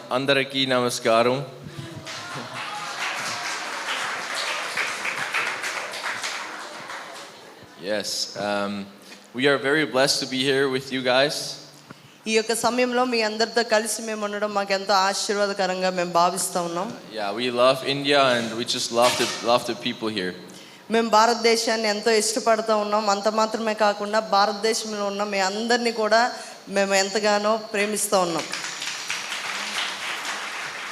Andariki namaskaram. Yes, we are very blessed to be here with you guys. ఈ యొక్క సమయంలో మీ అందరితో కలిసి మేము ఉండడం మాకు ఎంతో ఆశీర్వాదకరంగా మేము భావిస్తూ ఉన్నాం. Yeah, we love India and we just love the people here. మేము భారతదేశాన్ని ఎంతో ఇష్టపడుతూ ఉన్నాం. అంత మాత్రమే కాకుండా భారతదేశంలో ఉన్న మీ అందరినీ కూడా మేము ఎంతగానో ప్రేమిస్తూ ఉన్నాం.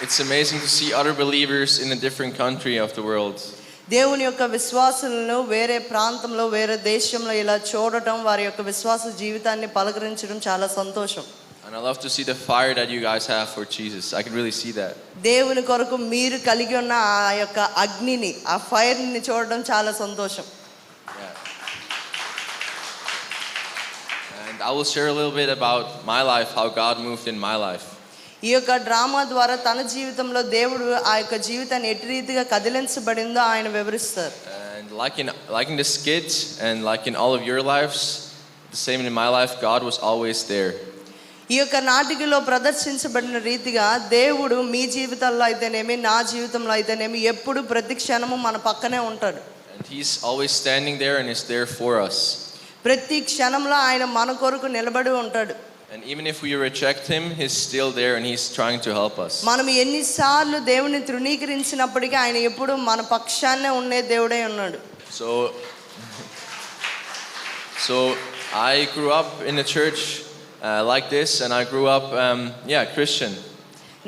It's amazing to see other believers in a different country of the world. దేవుని యొక్క విశ్వాసులను వేరే ప్రాంతంలో వేరే దేశంలో ఇలా చూడటం, వారి యొక్క విశ్వాస జీవితాన్ని పలకరించడం చాలా సంతోషం. And I love to see the fire that you guys have for Jesus. I can really see that. దేవుని కొరకు మీరు కలిగి ఉన్న ఆ యొక్క అగ్నిని, ఆ ఫైర్ని చూడడం చాలా సంతోషం. Yeah. And I will share a little bit about my life, how God moved in my life. ఈ యొక్క డ్రామా ద్వారా తన జీవితంలో దేవుడు ఆ యొక్క జీవితాన్ని ఎట్టి రీతిగా కదిలించబడిందో ఆయన వివరిస్తారు. And like in the skit and like in all of your lives, the same in my life, God was always there. ఈ యొక్క నాటికలో ప్రదర్శించబడిన రీతిగా దేవుడు మీ జీవితాల్లో అయితేనేమి, నా జీవితంలో అయితేనేమి ఎప్పుడు ప్రతి క్షణము మన పక్కనే ఉంటాడు. And he's always standing there and is there for us. ప్రతి క్షణంలో ఆయన మన కొరకు నిలబడి ఉంటాడు. And even if we reject him, he's still there and he's trying to help us. మనం ఎన్నిసార్లు దేవుని తృణీకరించినప్పటికీ ఆయన ఎప్పుడు మన పక్షాన్నే ఉండే దేవుడే ఉన్నాడు. So I grew up in a church like this, and I grew up Christian.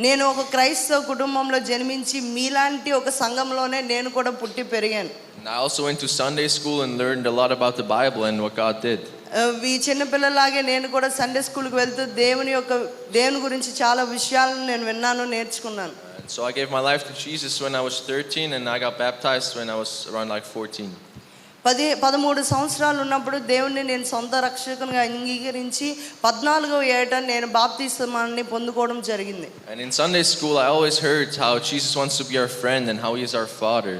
నేను ఒక క్రైస్తవ కుటుంబంలో జన్మించి మీలాంటి ఒక సంఘంలోనే నేను కూడా పుట్టి పెరిగాను. And I also went to Sunday school and learned a lot about the Bible and what God did. ఈ చిన్నపిల్లలాగే నేను కూడా సండే స్కూల్కి వెళ్తూ దేవుని గురించి చాలా విషయాలను నేను విన్నాను, నేర్చుకున్నాను. So I gave my life to Jesus when I was 13 and I got baptized when I was around like 14. 13 సంవత్సరాలు ఉన్నప్పుడు దేవుణ్ణి నేను సొంత రక్షకునిగా అంగీకరించి 14వ ఏట నేను బాప్తిస్మాన్ని పొందుకోవడం జరిగింది. And in Sunday school I always heard how Jesus wants to be our friend and how he is our father.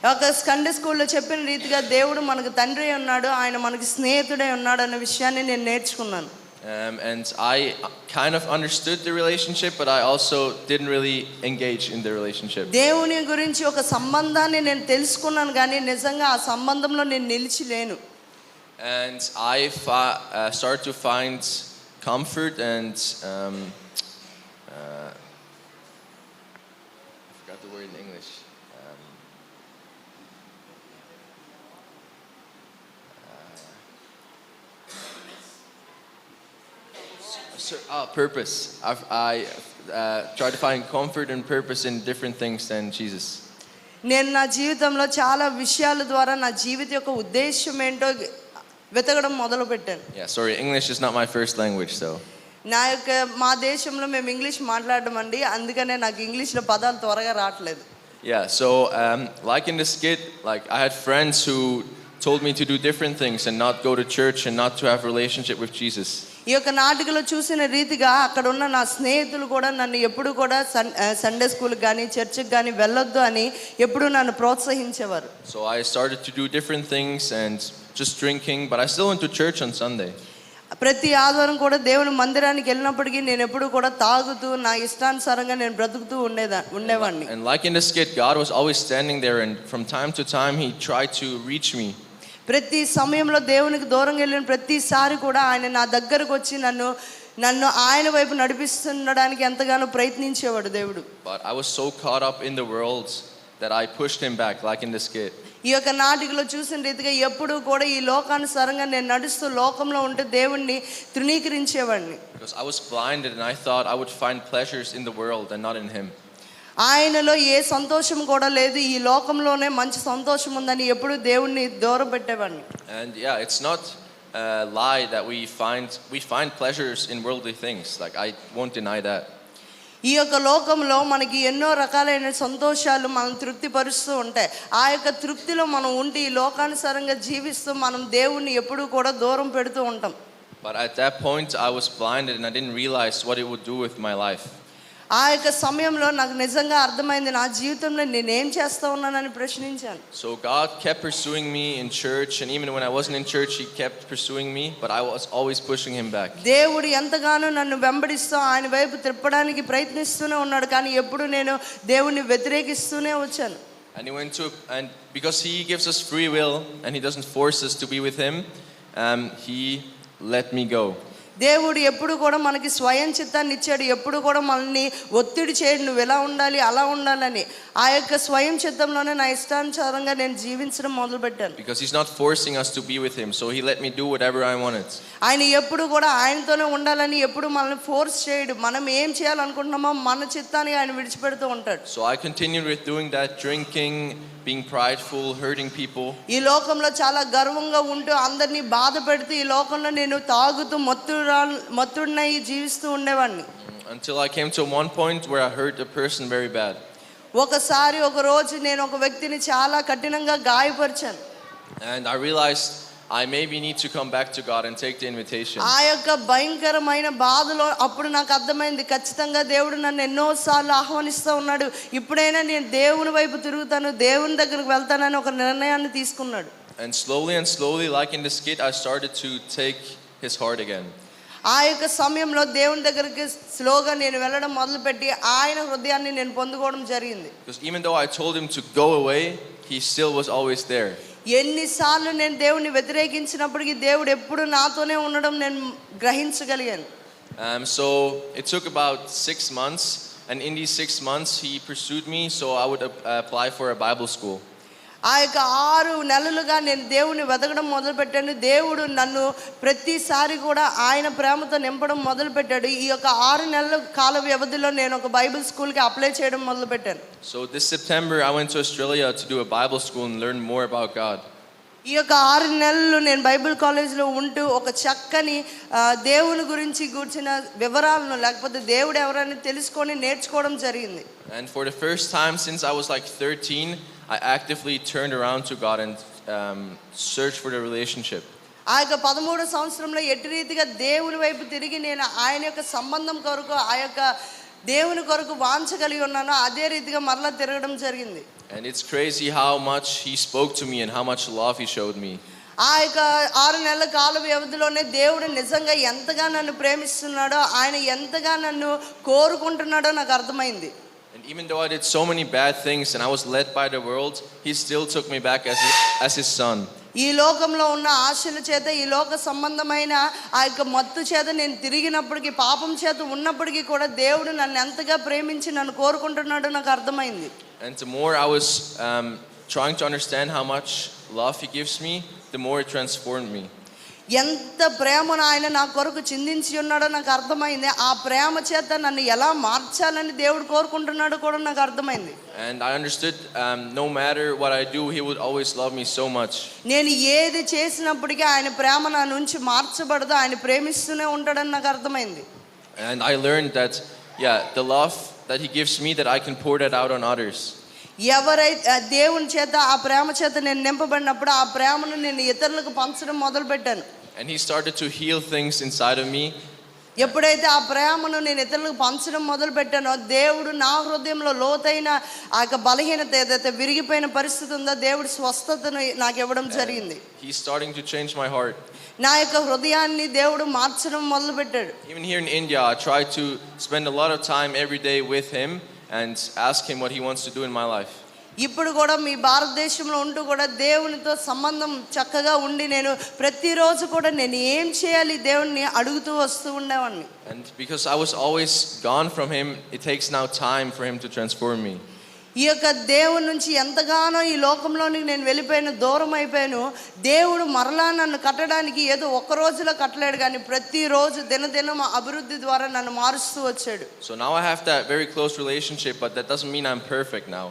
ఒక సండే స్కూల్లో చెప్పిన రీతిగా దేవుడు మనకు తండ్రి ఉన్నాడు, ఆయన మనకి స్నేహితుడే ఉన్నాడు అనే విషయాన్ని నేను నేర్చుకున్నాను. And I kind of understood the relationship, but I also didn't really engage in the relationship. దేవుని గురించి ఒక సంబంధాన్ని నేను తెలుసుకున్నాను కానీ నిజంగా ఆ సంబంధంలో నేను నిలిచి లేను. And I started to find comfort and I forgot the word in English. Purpose. I try to find comfort and purpose in different things than Jesus. నేను నా జీవితంలో చాలా విషయాల ద్వారా నా జీవిత యొక్క ఉద్దేశం ఏంటో వెతకడం మొదలు పెట్టాను. Yeah, sorry, English is not my first language, so. మా దేశంలో మేము ఇంగ్లీష్ మాట్లాడడం అండి, అందుకనే నాకు ఇంగ్లీష్లో పదాలు త్వరగా రావట్లేదు. Yeah, so like in the skit, like I had friends who told me to do different things and not go to church and not to have a relationship with Jesus. ఈ యొక్క నాటికలో చూసిన రీతిగా అక్కడ ఉన్న నా స్నేహితులు కూడా నన్ను ఎప్పుడు కూడా సండే స్కూల్కి కానీ చర్చికి కానీ వెళ్ళొద్దు అని ఎప్పుడు నన్ను ప్రోత్సహించేవారు. So I started to do different things and just drinking, but I still went to church on Sunday. ప్రతి ఆదివారం కూడా దేవుని మందిరానికి వెళ్ళినప్పటికీ నేను ఎప్పుడు కూడా తాగుతూ నా ఇష్టానుసారంగా నేను బ్రతుకుతూ ఉండేవాడిని. And like in the skit, God was always standing there and from time to time he tried to reach me. ప్రతి సమయంలో దేవునికి దూరంగా వెళ్ళిన ప్రతిసారి కూడా ఆయన నా దగ్గరకు వచ్చి నన్ను ఆయన వైపు నడిపిస్తుండడానికి ఎంతగానో ప్రయత్నించేవాడు దేవుడు. But I was so caught up in the world that I pushed him back, like in the skit. ఈ యొక్క నాటికలో చూసిన రీతిగా ఎప్పుడు కూడా ఈ లోకానుసారంగా నేను నడుస్తూ లోకంలో ఉంటే దేవుణ్ణి తృణీకరించేవాడిని. Because I was blinded and I thought I would find pleasures in the world and not in him. ఆయనలో ఏ సంతోషం కూడా లేదు, ఈ లోకంలోనే మంచి సంతోషం ఉందని ఎప్పుడు దేవుణ్ణి దూరం పెట్టేవాడిని. And yeah, it's not a lie that we find pleasures in worldly things. Like I won't deny that. ఈ యొక్క లోకంలో మనకి ఎన్నో రకాలైన సంతోషాలు మనం తృప్తిపరుస్తూ ఉంటాయి. ఆ యొక్క తృప్తిలో మనం ఉండి ఈ లోకానుసారంగా జీవిస్తూ మనం దేవుణ్ణి ఎప్పుడూ కూడా దూరం పెడుతూ ఉంటాం. But at that point I was blinded and I didn't realize what it would do with my life. ఆ యొక్క సమయంలో నాకు నిజంగా అర్థమైంది, నా జీవితంలో నేనేం చేస్తా ఉన్నానని ప్రశ్నించాను. So God kept pursuing me in church, and even when I wasn't in church, He kept pursuing me, but I was always pushing Him back. దేవుడు ఎంతగానో నన్ను వెంబడిస్తూ ఆయన వైపు తిప్పడానికి ప్రయత్నిస్తూనే ఉన్నాడు, కానీ ఎప్పుడు నేను దేవుణ్ణి వ్యతిరేకిస్తూనే వచ్చాను. And because He gives us free will and He doesn't force us to be with Him, He let me go. దేవుడు ఎప్పుడు కూడా మనకి స్వయం చిత్తాన్ని ఇచ్చాడు, ఎప్పుడు కూడా మనల్ని ఒత్తిడి చేయడు నువ్వు ఎలా ఉండాలి అలా ఉండాలని. ఆ యొక్క స్వయం చిత్తంలోనే నా ఇష్టానుసారంగా నేను జీవించడం మొదలుపెట్టాను. Because He's not forcing us to be with Him, so He let me do whatever I wanted. ఆయన ఎప్పుడు కూడా ఆయనతోనే ఉండాలని ఎప్పుడు మనల్ని ఫోర్స్ చేయడు. మనం ఏం చేయాలనుకుంటున్నామో మన చిత్తానికి ఆయన విడిచిపెడుతూ ఉంటాడు. So I continued with doing that, drinking, being prideful, hurting people. ఈ లోకంలో చాలా గర్వంగా ఉంటూ అందరినీ బాధ పెడుతూ ఈ లోకంలో నేను తాగుతూ మత్తుడినై జీవిస్తూ ఉండేవాడిని. Until I came to one point where I hurt a person very bad. ఒకసారి ఒక రోజు నేను ఒక వ్యక్తిని చాలా కఠినంగా గాయపరిచాను. And I realized I maybe need to come back to God and take the invitation. ఆ యొక్క భయంకరమైన బాధలో అప్పుడు నాకు అర్థమైంది, ఖచ్చితంగా దేవుడు నన్ను ఎన్నోసార్లు ఆహ్వానిస్తూ ఉన్నాడు, ఇప్పుడైనా నేను దేవుని వైపు తిరుగుతాను, దేవుని దగ్గరికి వెళ్తానని ఒక నిర్ణయాన్ని తీసుకున్నాడు. And slowly, like in the skit, I started to take His heart again. ఆ యొక్క సమయంలో దేవుని దగ్గరికి స్లోగా నేను వెళ్ళడం మొదలుపెట్టి ఆయన హృదయాన్ని నేను పొందుకోవడం జరిగింది. Because even though I told Him to go away, He still was always there. ఎన్నిసార్లు నేను దేవుని వ్యతిరేకించినప్పటికీ దేవుడు ఎప్పుడు నాతోనే ఉండడం నేను గ్రహించగలిగాను. So it took about 6 months, and in these 6 months He pursued me, so I would apply for a Bible school. ఆ యొక్క 6 నెలలుగా నేను దేవుని వెతకడం మొదలుపెట్టాను. దేవుడు నన్ను ప్రతిసారి కూడా ఆయన ప్రేమతో నింపడం మొదలుపెట్టాడు. ఈ యొక్క 6 నెలల కాల వ్యవధిలో నేను ఒక బైబిల్ స్కూల్కి అప్లై చేయడం మొదలుపెట్టాను. So this September I went to Australia to do a Bible school and learn more about God. ఈ యొక్క 6 నెలలు నేను బైబిల్ కాలేజ్లో ఉంటూ ఒక చక్కని దేవుని గురించి కూర్చిన వివరాలను లేకపోతే దేవుడు ఎవరని తెలుసుకొని నేర్చుకోవడం జరిగింది. And for the first time since I was like 13, I actively turned around to God and searched for the relationship. ఆ యొక్క 13వ సంవత్సరంలో ఎట్టి రీతిగా దేవుని వైపు తిరిగి నేను ఆయన యొక్క సంబంధం కొరకు ఆ యొక్క దేవుని కొరకు వాంఛ కలిగి ఉన్నానో అదే రీతిగా మరలా తిరగడం జరిగింది. And it's crazy how much He spoke to me and how much love He showed me. ఆ యొక్క 6 నెలల కాల వ్యవధిలోనే దేవుడు నిజంగా ఎంతగా నన్ను ప్రేమిస్తున్నాడో, ఆయన ఎంతగా నన్ను కోరుకుంటున్నాడో నాకు అర్థమైంది. And even though I did so many bad things and I was led by the world, He still took me back as His son. ఈ లోకంలో ఉన్న ఆశల చేత ఈ లోక సంబంధమైన ఆ యొక్క మత్తు చేత నేను తిరిగినప్పటికీ పాపం చేత ఉన్నప్పటికీ కూడా దేవుడు నన్ను ఎంతగా ప్రేమించి నన్ను కోరుకుంటున్నాడో నాకు అర్థమైంది. And the more I was trying to understand how much love He gives me, the more it transformed me. ఎంత ప్రేమను ఆయన నా కొరకు చిందించి ఉన్నాడో నాకు అర్థమైంది. ఆ ప్రేమ చేత నన్ను ఎలా మార్చాలని దేవుడు కోరుకుంటున్నాడో కూడా నాకు అర్థమైంది. And I understood no matter what I do, He would always love me so much. నేను ఏది చేసినప్పటికీ ఆయన ప్రేమ నా నుంచి మార్చబడదు, ఆయన ప్రేమిస్తూనే ఉంటాడని నాకు అర్థమైంది. And I learned that the love that He gives me, that I can pour that out on others. ఎవరైతే దేవుని చేత ఆ ప్రేమ చేత నేను నింపబడినప్పుడు ఆ ప్రేమను నేను ఇతరులకు పంచడం మొదలుపెట్టాను. And He started to heal things inside of me. ఎప్పుడైతే ఆ ప్రేమను నేను ఇతరులకు పంచడం మొదలు పెట్టానో దేవుడు నా హృదయంలో లోతైన ఆ యొక్క బలహీనత ఏదైతే విరిగిపోయిన పరిస్థితి ఉందో దేవుడు స్వస్థతను నాకు ఇవ్వడం జరిగింది. He's starting to change my heart. నా యొక్క హృదయాన్ని దేవుడు మార్చడం మొదలు పెట్టాడు. Even here in India, I try to spend a lot of time every day with Him and ask Him what He wants to do in my life. ఇప్పుడు కూడా మీ భారతదేశంలో ఉంటూ కూడా దేవునితో సంబంధం చక్కగా ఉండి నేను ప్రతిరోజు కూడా నేను ఏం చేయాలి దేవుణ్ణి అడుగుతూ వస్తూ ఉండేవాడిని. And because I was always gone from Him, it takes now time for Him to transform me. ఈ యొక్క దేవుని నుంచి ఎంతగానో ఈ లోకంలోనికి నేను వెళ్ళిపోయాను, దూరం అయిపోయాను. దేవుడు మరలా నన్ను కట్టడానికి ఏదో ఒక్క రోజులో కట్టలేడు, కానీ ప్రతిరోజు దినదినం అభివృద్ధి ద్వారా నన్ను మారుస్తూ వచ్చాడు. So now I have that very close relationship, but that doesn't mean I'm perfect now.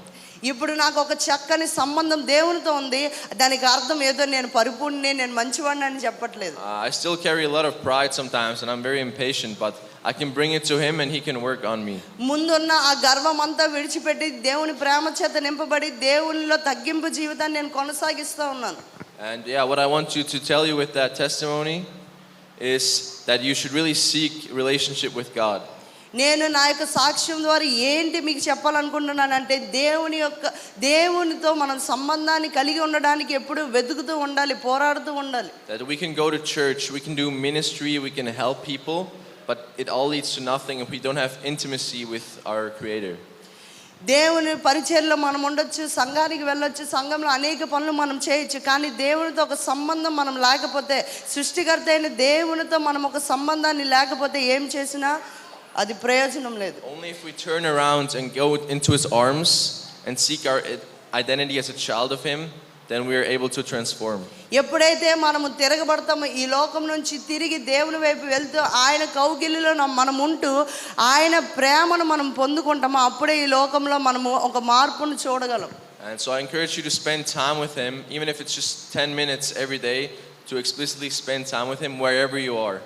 ఇప్పుడు నాకు ఒక చక్కని సంబంధం దేవునితో ఉంది, దానికి అర్థం ఏదో నేను పరిపూర్ణని నేను మంచివాడిని అని చెప్పట్లేదు. I still carry a lot of pride sometimes and I'm very impatient, but I can bring it to Him and He can work on me. ముందున్న ఆ గర్వం అంతా విడిచిపెట్టి దేవుని ప్రేమ చేత నింపబడి దేవునిలో తగ్గింపు జీవితాన్ని నేను కొనసాగిస్తూ ఉన్నాను. And what I want you to tell you with that testimony is that you should really seek relationship with God. నేను నా యొక్క సాక్ష్యం ద్వారా ఏంటి మీకు చెప్పాలనుకుంటున్నానంటే దేవునితో మనం సంబంధాన్ని కలిగి ఉండడానికి ఎప్పుడు వెతుకుతూ ఉండాలి, పోరాడుతూ ఉండాలి. That we can go to church, we can do ministry, we can help people, but it all leads to nothing if we don't have intimacy with our Creator. దేవుని పరిచర్యలో మనం ఉండొచ్చు, సంఘానికి వెళ్ళొచ్చు, సంఘంలో అనేక పనులు మనం చేయొచ్చు, కానీ దేవునితో ఒక సంబంధం మనం లేకపోతే, సృష్టికర్త అయిన దేవునితో మనం ఒక సంబంధాన్ని లేకపోతే ఏం చేసినా అది ప్రయోజనం లేదు. Only if we turn around and go into His arms and seek our identity as a child of Him, then we are able to transform. ఎప్పుడైతే మనము తిరగబడతామో, ఈ లోకం నుంచి తిరిగి దేవుని వైపు వెళ్తూ ఆయన కౌగిలిలో మనం ఉంటూ ఆయన ప్రేమను మనం పొందుకుంటామో, అప్పుడే ఈ లోకంలో మనము ఒక మార్పును చూడగలం. And so I encourage you to spend time with Him, even if it's just 10 minutes every day, to explicitly spend time with Him wherever you are.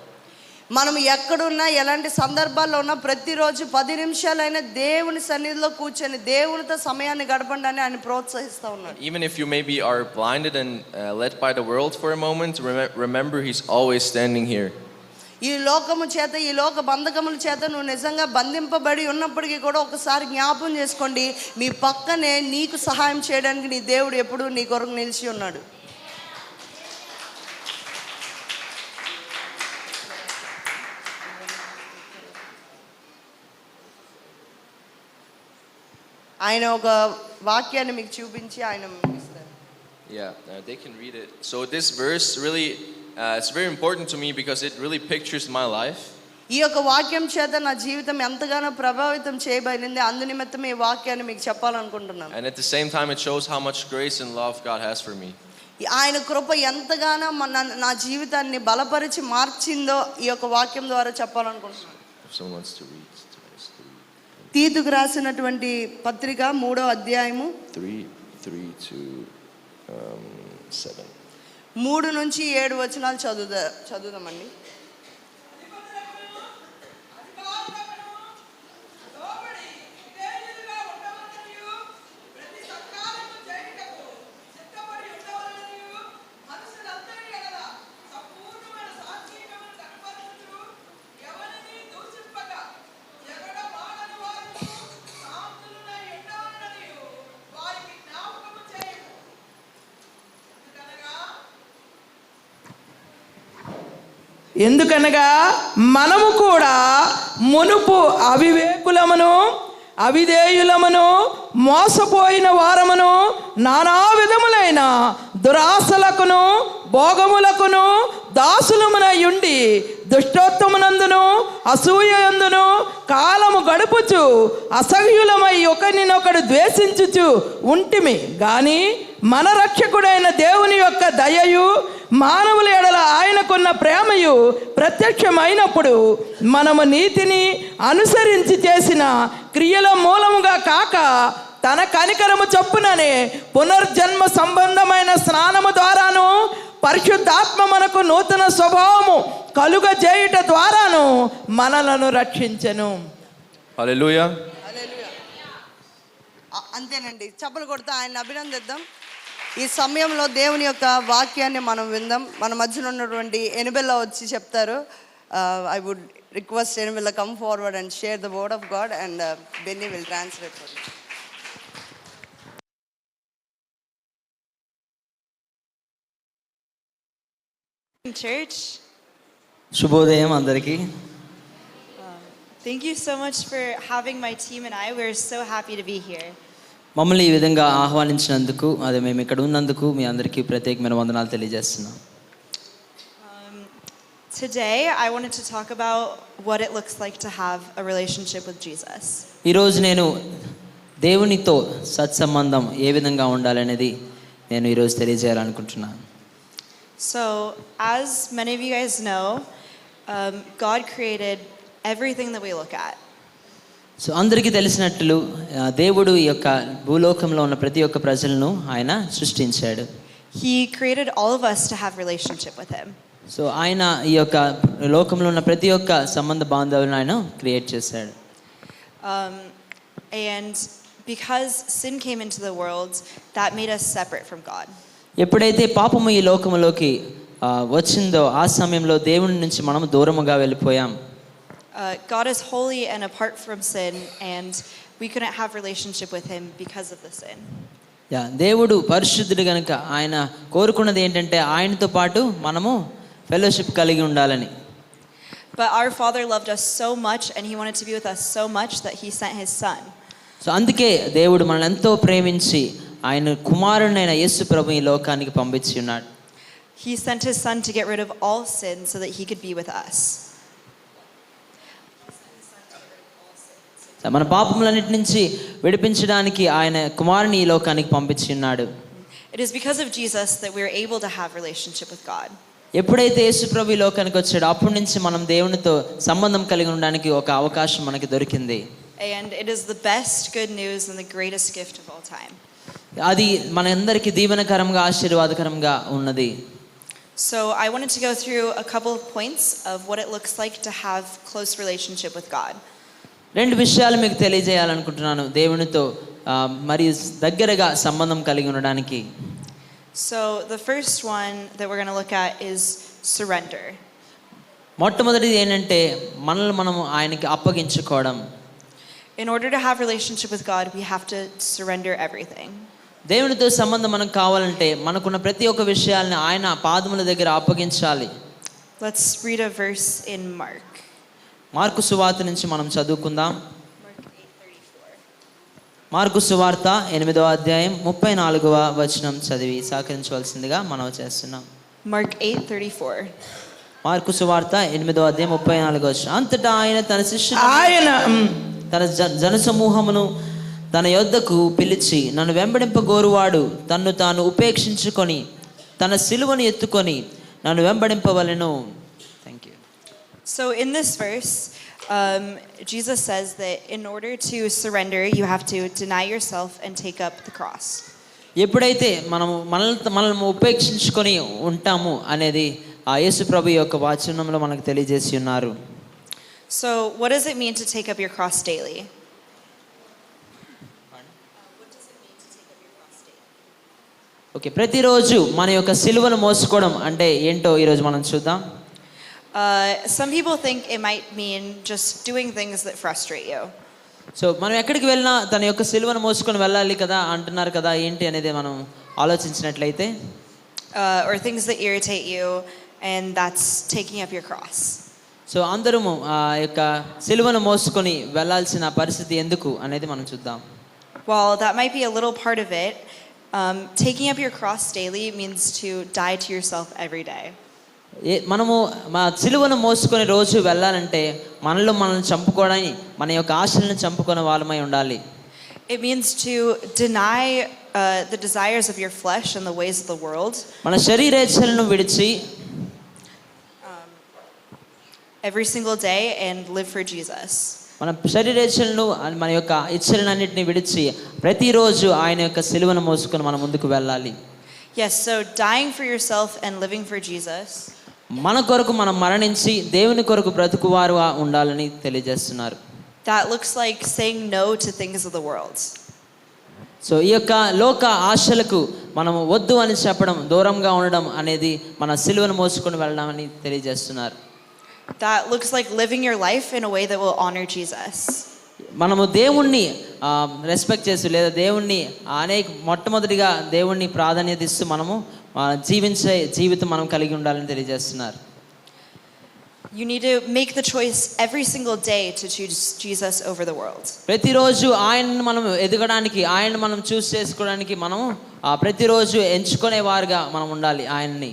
మనం ఎక్కడున్నా, ఎలాంటి సందర్భాల్లో ఉన్నా, ప్రతిరోజు 10 నిమిషాలైనా దేవుని సన్నిధిలో కూర్చొని దేవునితో సమయాన్ని గడపండి అని ఆయన ప్రోత్సహిస్తూ ఉన్నాడు. Even if you maybe are blinded and led by the world for a moment, remember He's always standing here. ఈ లోకము చేత, ఈ లోక బంధకముల చేత నువ్వు నిజంగా బంధింపబడి ఉన్నప్పటికీ కూడా ఒకసారి జ్ఞాపకం చేసుకోండి, మీ పక్కనే నీకు సహాయం చేయడానికి నీ దేవుడు ఎప్పుడూ నీ కొరకు నిలిచి ఉన్నాడు. ఆయన ఒక వాక్యాన్ని మీకు చూపించి ఆయన ఇస్తారు. Yeah, they can read it. So this verse really, it's very important to me because it really pictures my life. ఈ యొక్క వాక్యం చేత నా జీవితం ఎంతగానో ప్రభావితం చేయబడింది. అందునిమిత్తం ఈ వాక్యాన్ని మీకు చెప్పాలనుకుంటున్నాను. And at the same time it shows how much grace and love God has for me. ఆయన కృప ఎంతగానో నా జీవితాన్ని బలపరిచి మార్చిందో ఈ యొక్క వాక్యం ద్వారా చెప్పాలనుకుంటున్నాను. If someone wants to read. తీతుకు రాసినటువంటి పత్రిక 3వ అధ్యాయము 3:7 3 నుంచి 7 వచనాలు చదువుదామండి. ఎందుకనగా మనము కూడా మునుపు అవివేకులమును, అవిధేయులమును, మోసపోయిన వారమును, నానా విధములైన దురాశలకును భోగములకును దాసులమునయుండి దుష్టోత్తమునందును అసూయయందును కాలము గడుపుచు అసహ్యులమై ఒకరినొకడు ద్వేషించుచు ఉంటిమి. గాని మన రక్షకుడైన దేవుని యొక్క దయయు మానవుల ఎడల ఆయనకున్న ప్రేమయు ప్రత్యక్షమైనప్పుడు మనము నీతిని అనుసరించి చేసిన క్రియల మూలముగా కాక తన కనికరము చొప్పుననే పునర్జన్మ సంబంధమైన స్నానము ద్వారాను పరిశుద్ధాత్మ మనకు నూతన స్వభావము కలుగజేయుట ద్వారాను మనలను రక్షించెను. హల్లెలూయా. అంతేనండి, చప్పలు కొడుతూ ఆయన అభినందిద్దాం. ఈ సమయంలో దేవుని యొక్క వాక్యాన్ని మనం విందాం. మన మధ్యలో ఉన్నటువంటి ఎనిబెల్లా వచ్చి చెప్తారు. I would request Annabella come forward and share the word of God and Benny will translate for you. Church. శుభోదయం అందరికీ. Thank you so much for having my team and I. We're so happy to be here. మమ్మల్ని ఈ విధంగా ఆహ్వానించినందుకు, అదే మేము ఇక్కడ ఉన్నందుకు మీ అందరికీ ప్రత్యేకమైన వందనాలు తెలియజేస్తున్నాం. Today I wanted to talk about what it looks like to have a relationship with Jesus. ఈరోజు నేను దేవునితో సత్సంబంధం ఏ విధంగా ఉండాలనేది నేను ఈరోజు తెలియజేయాలనుకుంటున్నాను. So, as many of you guys know, God created everything that we look at. So అందరికీ తెలిసినట్లు దేవుడు ఈ యొక్క భూలోకంలో ఉన్న ప్రతి ఒక్క ప్రజలను ఆయన సృష్టించాడు. He created all of us to have relationship with him. So ఆయన ఈ యొక్క లోకంలో ఉన్న ప్రతి ఒక్క సంబంధ బాంధవులను ఆయన క్రియేట్ చేశాడు. And because sin came into the world, that made us separate from God. ఎప్పుడైతే పాపము ఈ లోకములోకి వచ్చిందో ఆ సమయంలో దేవుని నుంచి మనం దూరముగా వెళ్ళిపోయాం. God is holy and apart from sin, and we couldn't have relationship with him because of the sin. దేవుడు పరిశుద్ధుడు కనుక ఆయన కోరుకున్నది ఏంటంటే ఆయనతో పాటు మనము ఫెలోషిప్ కలిగి ఉండాలని. But our Father loved us so much, and he wanted to be with us so much that he sent his son. So అందుకే దేవుడు మనల్ని ఎంతో ప్రేమించి ఆయన కుమారుడైన యేసు ప్రభు ఈ లోకానికి పంపించి ఉన్నాడు. He sent his son to get rid of all sin so that he could be with us. మన పాపములన్నిటి నుంచి విడిపించడానికి ఆయన కుమారుని ఈ లోకానికి పంపించి ఉన్నాడు. It is because of Jesus that we are able to have relationship with God. ఎప్పుడైతే యేసు ప్రభు ఈ లోకానికి వచ్చాడో అప్పటి నుంచి మనం దేవునితో సంబంధం కలిగి ఉండడానికి ఒక అవకాశం మనకి దొరికింది. And it is the best good news and the greatest gift of all time. అది మనందరికీ దీవెనకరంగా ఆశీర్వాదకరంగా ఉన్నది. So I wanted to go through a couple of points of what it looks like to have close relationship with God. రెండు విషయాలు మీకు తెలియజేయాలనుకుంటున్నాను దేవునితో మరియు దగ్గరగా సంబంధం కలిగి ఉండడానికి. So the first one that we're going to look at is surrender. మొట్టమొదటిది ఏంటంటే మనల్ని మనము ఆయనకి అప్పగించుకోవడం. In order to have relationship with God, we have to surrender everything. దేవునితో సంబంధం మనకు కావాలంటే మనకున్న ప్రతి ఒక్క విషయాల్ని ఆయన పాదముల దగ్గర అప్పగించాలి. Let's read a verse in Mark. Mark సువార్త నుంచి మనం చదువుకుందాం. మార్కు సువార్త 8వ అధ్యాయం 34వ వచనం చదివి సహకరించవలసిందిగా మనవి చేస్తున్నాం. Mark 8:34. మార్కు సువార్త 8వ అధ్యాయం 34వ వచనం. అంతటా ఆయన తన శిష్యులను తన జనసమూహమును తన యొద్దకు పిలిచి, నన్ను వెంబడింపగోరువాడు తన్ను తాను ఉపేక్షించుకొని తన సిలువను ఎత్తుకొని నన్ను వెంబడింపవలెను. Thank you. So in this verse, Jesus says that in order to surrender, you have to deny yourself and take up the cross. ఎప్పుడైతే మనము మనల్ని ఉపేక్షించుకొని ఉంటాము అనేది ఆ యేసు ప్రభు యొక్క వచనంలో మనకు తెలియజేసి ఉన్నారు. So what does it mean to take up your cross daily? Okay, ప్రతిరోజు మన యొక్క సిలువను మోసుకోవడం అంటే ఏంటో ఈరోజు మనం చూద్దాం. Some people think it might mean just doing things that frustrate you. So మనం ఎక్కడికి వెళ్ళినా తన యొక్క సిలువను మోసుకొని వెళ్ళాలి కదా అంటున్నారు కదా, ఏంటి అనేది మనం ఆలోచించినట్లయితే Or things that irritate you, and that's taking up your cross. So అందరము ఆ యొక్క సిలువను మోసుకొని వెళ్ళాల్సిన పరిస్థితి ఎందుకు అనేది మనం చూద్దాం. While that might be a little part of it, taking up your cross daily means to die to yourself every day. మనము మా సిలువను మోసుకొని రోజు వెళ్ళాలంటే మనలో మనల్ని చంపుకోవడానికి, మన యొక్క ఆశలను చంపుకునే వాళ్ళమై ఉండాలి. It means to deny the desires of your flesh and the ways of the world. మన శరీరేచ్ఛలను విడిచి Every single day and live for Jesus. మన శరీరేచ్ఛలను మన యొక్క ఇచ్ఛలన్నిటిని విడిచి ప్రతిరోజు ఆయన యొక్క సిలువను మోసుకొని మనం ముందుకు వెళ్ళాలి. Yes, so dying for yourself and living for Jesus. మన కొరకు మనం మరణించి దేవుని కొరకు బ్రతుకువారుగా ఉండాలని తెలియజేస్తున్నారు. That looks like saying no to things of the world. So ఈ యొక్క లోక ఆశలకు మనం వద్దు అని చెప్పడం, దూరంగా ఉండడం అనేది మన సిలువను మోసుకొని వెళ్ళడం అని తెలియజేస్తున్నారు. That looks like living your life in a way that will honor Jesus. మనము దేవుణ్ణి రెస్పెక్ట్ చేస్తూ లేదా దేవుణ్ణి మొట్టమొదటిగా దేవుణ్ణి ప్రాధాన్యత ఇస్తూ మనము జీవించే జీవితం మనం కలిగి ఉండాలని తెలియజేస్తున్నారు. You need to make the choice every single day to choose Jesus over the world. ప్రతిరోజు ఆయన్ని మనం ఎదగడానికి, ఆయన్ని మనం చూస్ చేసుకోవడానికి మనము ప్రతిరోజు ఎంచుకునేవారుగా మనం ఉండాలి ఆయన్ని.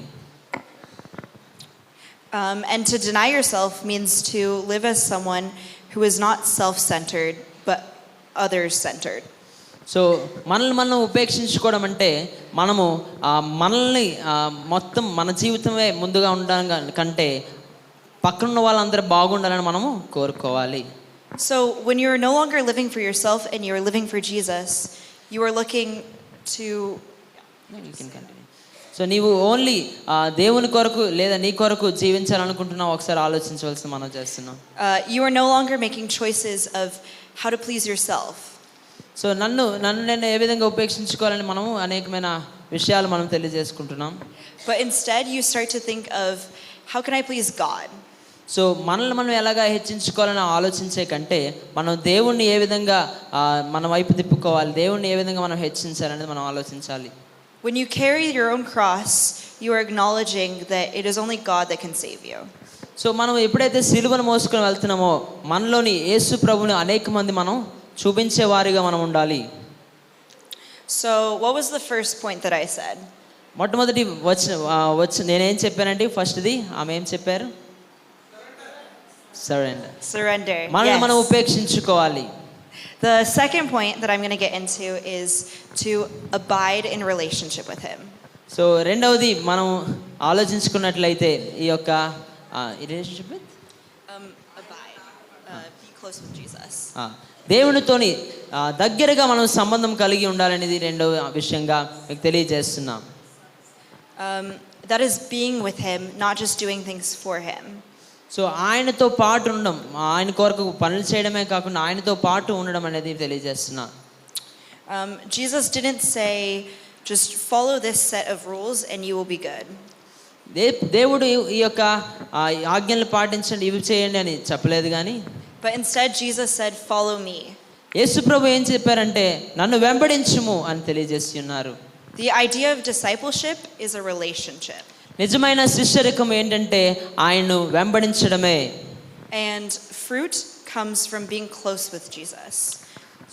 And to deny yourself means to live as someone who is not self-centered but others-centered. So మనల్ని మనం ఉపేక్షించుకోవడం అంటే మనము మనల్ని మొత్తం మన జీవితమే ముందుగా ఉండడం కంటే పక్కనున్న వాళ్ళందరూ బాగుండాలని మనము కోరుకోవాలి. So when you're no longer living for yourself and you're living for Jesus, you are looking to so నీవు ఓన్లీ దేవుని కొరకు లేదా నీ కొరకు జీవించాలనుకుంటున్నావు, ఒకసారి ఆలోచించవలసి మనం చేస్తున్నాం. You are no longer making choices of how to please yourself. So నన్ను నేను ఏ విధంగా ఉపేక్షించుకోవాలని మనము అనేకమైన విషయాలు మనం తెలియజేసుకుంటున్నాం. But instead you start to think of how can I please God? So మనల్ని మనం ఎలాగా హెచ్చించుకోవాలని ఆలోచించే కంటే మనం దేవుణ్ణి ఏ విధంగా మన వైపు తిప్పుకోవాలి, దేవుణ్ణి ఏ విధంగా మనం హెచ్చించాలనేది మనం ఆలోచించాలి. When you carry your own cross, you are acknowledging that it is only God that can save you. So మనం ఎప్పుడైతే సిలువను మోసుకొని వెళ్తున్నామో మనలోని యేసు ప్రభుని అనేక మంది మనం చూపించే వారిగా మనం ఉండాలి. So what was the first point that I said? మొట్టమొదటి వచ్చి నేనేం చెప్పానంటే ఫస్ట్ది ఆమె ఏం చెప్పారు? Surrender. మనల్ని మనం Yes. ఉపేక్షించుకోవాలి. The second point that I'm going to get into is to abide in relationship with him. So రెండవది మనం ఆలోచించుకున్నట్లయితే ఈ యొక్క relationship with Abide. Be close with Jesus. దేవునితోని దగ్గరగా మనం సంబంధం కలిగి ఉండాలనేది రెండవ విషయంగా మీకు తెలియజేస్తున్నాం. That is being with him, not just doing things for him. So ఆయనతో పాటు ఉండడం, ఆయన కొరకు పనులు చేయడమే కాకుండా ఆయనతో పాటు ఉండడం అనేది తెలియజేస్తున్నా. Jesus didn't say, just follow this set of rules and you will be good. దేవుడు ఈ యొక్క ఆజ్ఞలు పాటించండి, ఇవి చేయండి అని చెప్పలేదు కానీ, But instead Jesus said, follow me. యేసు ప్రభు ఏం చెప్పారంటే నన్ను వెంబడించుము అని తెలియజేసి ఉన్నారు. The idea of discipleship is a relationship. నిజమైన శిష్యరికం ఏంటంటే ఆయన్ను వెంబడించడమే. And fruit comes from being close with Jesus.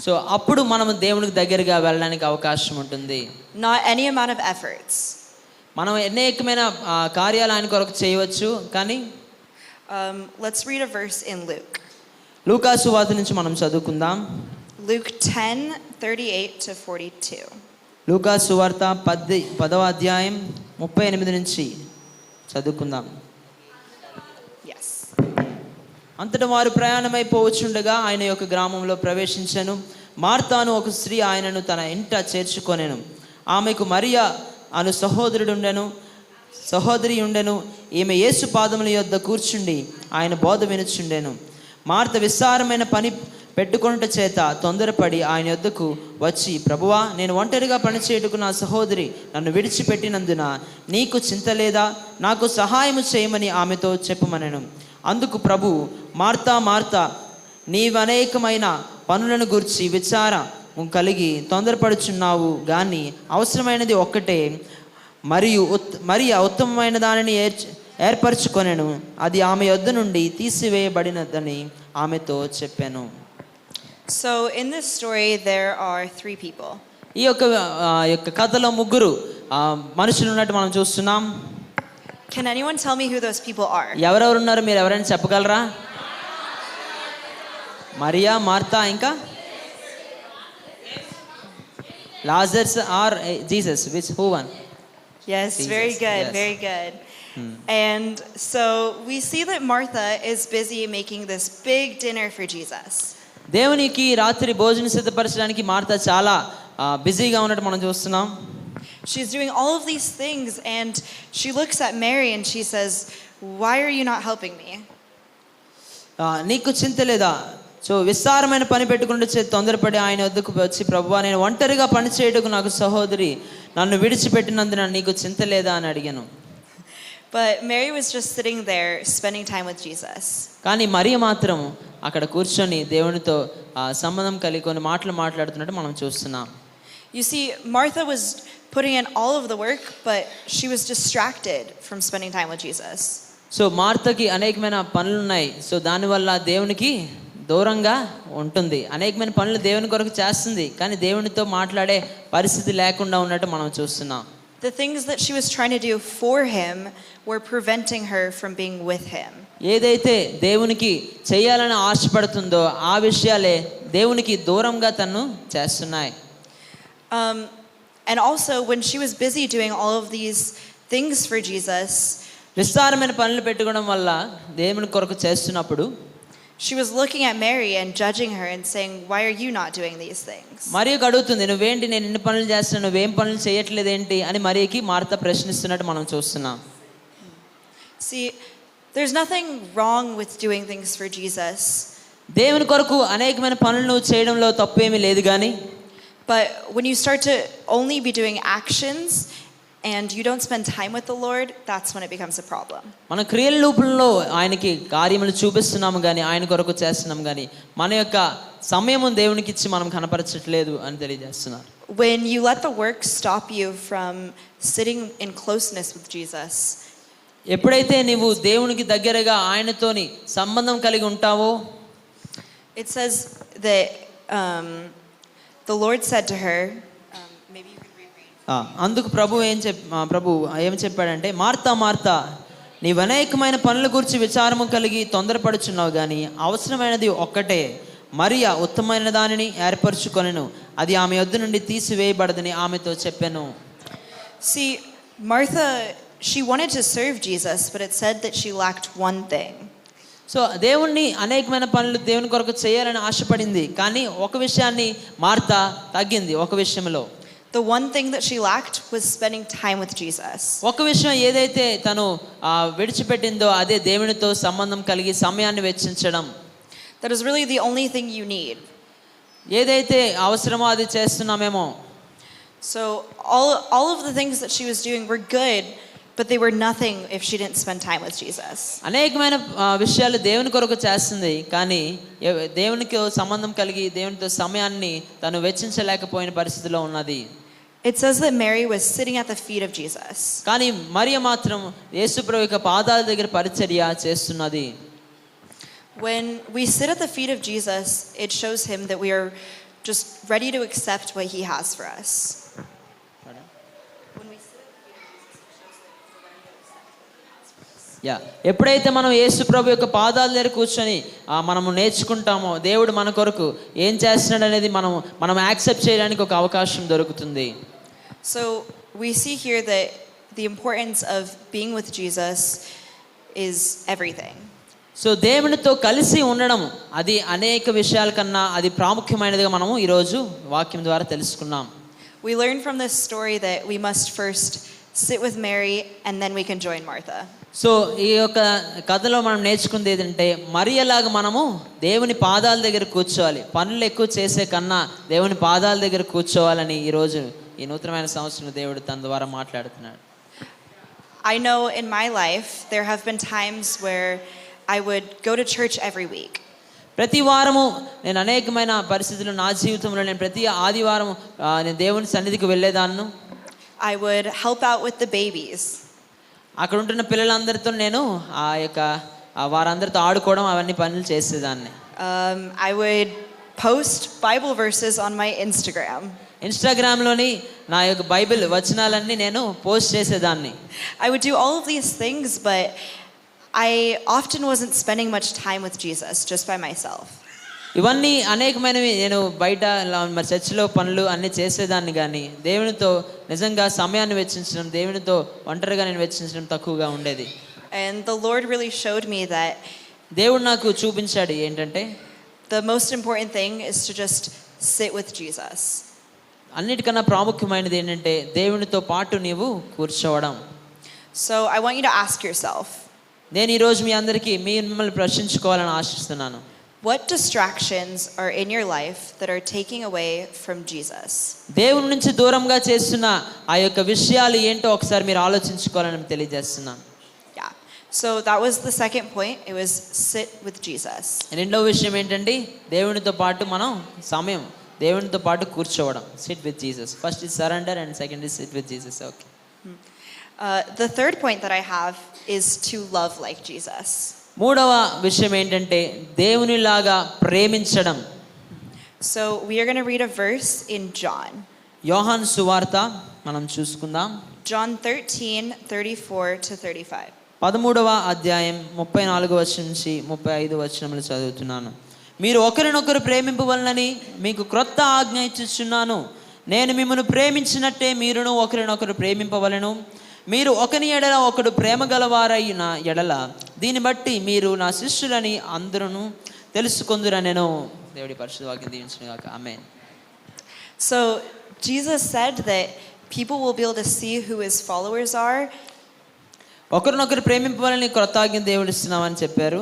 So అప్పుడు మనం దేవునికి దగ్గరగా వెళ్ళడానికి అవకాశం ఉంటుంది. Not any amount of efforts. మనం అనేకమైన కార్యాలు ఆయన కొరకు చేయవచ్చు కానీ Let's read a verse in Luke. లూకా సువార్త నుంచి మనం చదువుకుందాం. Luke 10:38 to 42. లూకా సువార్త 10వ అధ్యాయం 38 నుంచి చదువుకుందాం. Yes. అంతటా వారు ప్రయాణమైపోవచ్చుండగా ఆయన యొక్క గ్రామంలో ప్రవేశించెను. మార్తాను ఒక స్త్రీ ఆయనను తన ఇంట చేర్చుకొనెను. ఆమెకు మరియా అను సహోదరి ఉండెను. ఈమె యేసు పాదముల యొద్ద కూర్చుండి ఆయన బోధ వినుచుండెను. మార్త విస్తారమైన పని పెట్టుకొనుట చేత తొందరపడి ఆయన యొద్దకు వచ్చి, ప్రభువా, నేను ఒంటరిగా పనిచేయుటకు నా సహోదరి నన్ను విడిచిపెట్టినందున నీకు చింత లేదా? నాకు సహాయము చేయమని ఆమెతో చెప్పమనెను. అందుకు ప్రభు, మార్తా మార్తా, నీవనేకమైన పనులను గూర్చి విచారం కలిగి తొందరపడుచున్నావు గాని అవసరమైనది ఒక్కటే. మరియ ఉత్తమమైన దానిని ఏర్పరచుకొనెను, అది ఆమె యొద్ద నుండి తీసివేయబడినదని ఆమెతో చెప్పాను. So in this story there are 3 people. ఈ యొక్క కథలో ముగ్గురు మనుషులు ఉన్నట్టు మనం చూస్తున్నాం. Can anyone tell me who those people are? ఎవరెవరు ఉన్నారు మీరు ఎవరైనా చెప్పగలరా? మరియా, మార్తా, ఇంకా Lazarus or Jesus? who one? Yes, Jesus, very good, yes. very good. And so we see that Martha is busy making this big dinner for Jesus. దేవునికి రాత్రి భోజనం సిద్ధపరచడానికి Martha చాలా బిజీగా ఉన్నట్టు మనం చూస్తున్నాం. She's doing all of these things and she looks at Mary and she says, "Why are you not helping me?" నీకు చింత లేదా? సో విస్తారమైన పని పెట్టుకుంటూ తొందరపడి ఆయన వద్దకు వచ్చి, ప్రభువా, నేను ఒంటరిగా పని చేయటకు నాకు సహోదరి నన్ను విడిచిపెట్టినందున నీకు చింత లేదా అని అడిగాను. But Mary was just sitting there spending time with Jesus. కానీ మరియ మాత్రం అక్కడ కూర్చొని దేవునితో సంబంధం కలిగి కొన్ని మాటలు మాట్లాడుతున్నట్టు మనం చూస్తున్నాం. You see, Martha was putting in all of the work, but she was distracted from spending time with Jesus. So మార్తకి అనేకమైన పనులు ఉన్నాయి. సో దానివల్ల దేవునికి దూరంగా ఉంటుంది. అనేకమైన పనులు దేవుని కొరకు చేస్తుంది కానీ దేవునితో మాట్లాడే పరిస్థితి లేకుండా ఉన్నట్టు మనం చూస్తున్నాం. The things that she was trying to do for him were preventing her from being with him. ఏదైతే దేవునికి చేయాలని ఆశపడుతుందో ఆ విషయాలే దేవునికి దూరంగా తన్ను చేస్తున్నాయి. And also when she was busy doing all of these things for Jesus, విస్తారమైన పనులు పెట్టుకోవడం వల్ల దేవుని కొరకు చేస్తున్నప్పుడు she was looking at Mary and judging her and saying, "Why are you not doing these things?" మరియకు అడుగుతుంది, నువ్వేంటి నేను ఇన్ని పనులు చేస్తున్నాను, నువ్వేం పనులు చేయట్లేదేంటి అని మరియకి మార్త ప్రశ్నిస్తున్నట్టు మనం చూస్తున్నాం. See, there's nothing wrong with doing things for Jesus. దేవుని కొరకు అనేకమైన పనులు చేయడంలో తప్పేమీ లేదు కానీ But when you start to only be doing actions and you don't spend time with the Lord, that's when it becomes a problem. మన క్రియల రూపంలో ఆయనకి కార్యములు చూపిస్తున్నాము కానీ ఆయన కొరకు చేస్తున్నాం కానీ మన యొక్క సమయము దేవునికి ఇచ్చి మనం కనపరచట్లేదు అని తెలియజేస్తున్నారు. When you let the work stop you from sitting in closeness with Jesus, ఎప్పుడైతే నీవు దేవునికి దగ్గరగా ఆయనతోని సంబంధం కలిగి ఉంటావో, it says that the Lord said to her, maybe you could reread. అందుకు ప్రభు ఏం చెప్పాడంటే, మార్తా మార్తా, నీవు అనేకమైన పనుల గురించి విచారము కలిగి తొందరపడుచున్నావు కానీ అవసరమైనది ఒక్కటే, మరియా ఉత్తమమైన దానిని ఏర్పరచుకొనెను, అది ఆమె యొద్ద నుండి తీసివేయబడదని ఆమెతో చెప్పాను. See, Martha, she wanted to serve Jesus, but it said that she lacked one thing. So దేవుణ్ణి అనేకమైన పనులు దేవుని కొరకు చేయాలని ఆశపడింది, కానీ ఒక విషయాన్ని మార్తా తగ్గింది. ఒక విషయంలో The one thing that she lacked was spending time with Jesus. ఒక విషయం ఏదైతే తను విడిచిపెట్టిందో అదే దేవునితో సంబంధం కలిగి సమయాన్ని వెచ్చించడం. That is really the only thing you need. ఏదైతే అవసరమో అది చేస్తున్నామేమో. So all of the things that she was doing were good, but they were nothing if she didn't spend time with Jesus. అనేకమైన విషయాలు దేవుని కొరకు చేస్తుంది, కానీ దేవునికి సంబంధం కలిగి దేవునితో సమయాన్ని తను వెచ్చించలేకపోయిన పరిస్థితిలో ఉన్నది. It says that Mary was sitting at the feet of Jesus. కానీ మరియ మాత్రం యేసుప్రభు యొక్క పాదాల దగ్గర పరిచర్య చేస్తున్నది. When we sit at the feet of Jesus, it shows him that we are just ready to accept what he has for us. ఎప్పుడైతే మనం యేసు ప్రభు యొక్క పాదాల దగ్గర కూర్చొని మనము నేర్చుకుంటామో దేవుడు మన కొరకు ఏం చేస్తున్నాడు అనేది మనం యాక్సెప్ట్ చేయడానికి ఒక అవకాశం దొరుకుతుంది. So we see here that the importance of being with Jesus is everything. So దేవునితో కలిసి ఉండడం అది అనేక విషయాల కన్నా అది ప్రాముఖ్యమైనదిగా మనము ఈరోజు వాక్యం ద్వారా తెలుసుకున్నాం. We learn from this story that we must first sit with Mary and then we can join Martha. So ఈ యొక్క కథలో మనం నేర్చుకుంది ఏంటంటే, మరియలాగా మనము దేవుని పాదాల దగ్గర కూర్చోవాలి. పనులు ఎక్కువ చేసే కన్నా దేవుని పాదాల దగ్గర కూర్చోవాలని ఈరోజు ఈ నూతనమైన సంవత్సరం దేవుడు తన ద్వారా మాట్లాడుతున్నాడు. I know in my life there have been times where I would go to church every week. ప్రతి వారము నేను అనేకమైన పరిస్థితులు నా జీవితంలో నేను ప్రతి ఆదివారం నేను దేవుని సన్నిధికి వెళ్ళేదాన్ని. I would help out with the babies. అక్కడ ఉంటున్న పిల్లలందరితో నేను వారందరితో ఆడుకోవడం అవన్నీ పనులు చేసేదాన్ని. I would post Bible verses on my Instagram. ఇన్స్టాగ్రామ్లోని నా యొక్క బైబిల్ వచనాలన్నీ నేను పోస్ట్ చేసేదాన్ని. I would do all of these things, but I often wasn't spending much time with Jesus just by myself. ఇవన్నీ అనేకమైనవి నేను బయట మరి చర్చిలో పనులు అన్నీ చేసేదాన్ని, కానీ దేవునితో నిజంగా సమయాన్ని వెచ్చించడం, దేవునితో ఒంటరిగా నేను వెచ్చించడం తక్కువగా ఉండేది. And the Lord really showed me that దేవుడు నాకు చూపించాడు ఏంటంటే, the most important thing is to just sit with Jesus. అన్నిటికన్నా ప్రాముఖ్యమైనది ఏంటంటే దేవునితో పాటు నీవు కూర్చోవడం. So I want you to ask yourself, నేను ఈరోజు మీ అందరికీ మిమ్మల్ని ప్రశ్నించుకోవాలని ఆశిస్తున్నాను. what distractions are in your life that are taking away from Jesus? దేవుని నుంచి దూరంగా చేస్తున్న ఆ యొక్క విషయాలు ఏంటో ఒకసారి మీరు ఆలోచించుకోవాలని తెలియజేస్తున్నాను. Yeah. So that was the second point. It was sit with Jesus. రెండో విషయం ఏంటంటే దేవునితో పాటు మనం దేవునితో పాటు కూర్చోవడం. SIT with Jesus. First is surrender and second is SIT with Jesus. Okay. The third point that I have is to love like Jesus. మూడవ విషయం ఏంటంటే దేవునిలాగా ప్రేమించడం. So we are going to read a verse in John. యోహాను సువార్త మనం చూసుకుందాం. John 13:34 to 35. 13వ అధ్యాయం 34వ వచనం నుంచి 35వ వచనములు చదువుతున్నాను. మీరు ఒకరినొకరు ప్రేమింపవలనని మీకు క్రొత్త ఆజ్ఞ ఇచ్చుచున్నాను. నేను మిమ్మల్ని ప్రేమించినట్టే మీరును ఒకరినొకరు ప్రేమింపవలెను. మీరు ఒకని ఎడల ఒకడు ప్రేమ గలవారైన ఎడల దీన్ని బట్టి మీరు నా శిష్యులని అందరూ తెలుసుకొందురనెను. దేవుడి పరిశుద్ధ వాక్యం దీవించును గాక. ఆమేన్. So Jesus said that people will be able to see who his followers are ఒకరినొకరు ప్రేమింపవాలని క్రొత్త ఆజ్ఞ దేవుడు ఇస్తున్నామని చెప్పారు.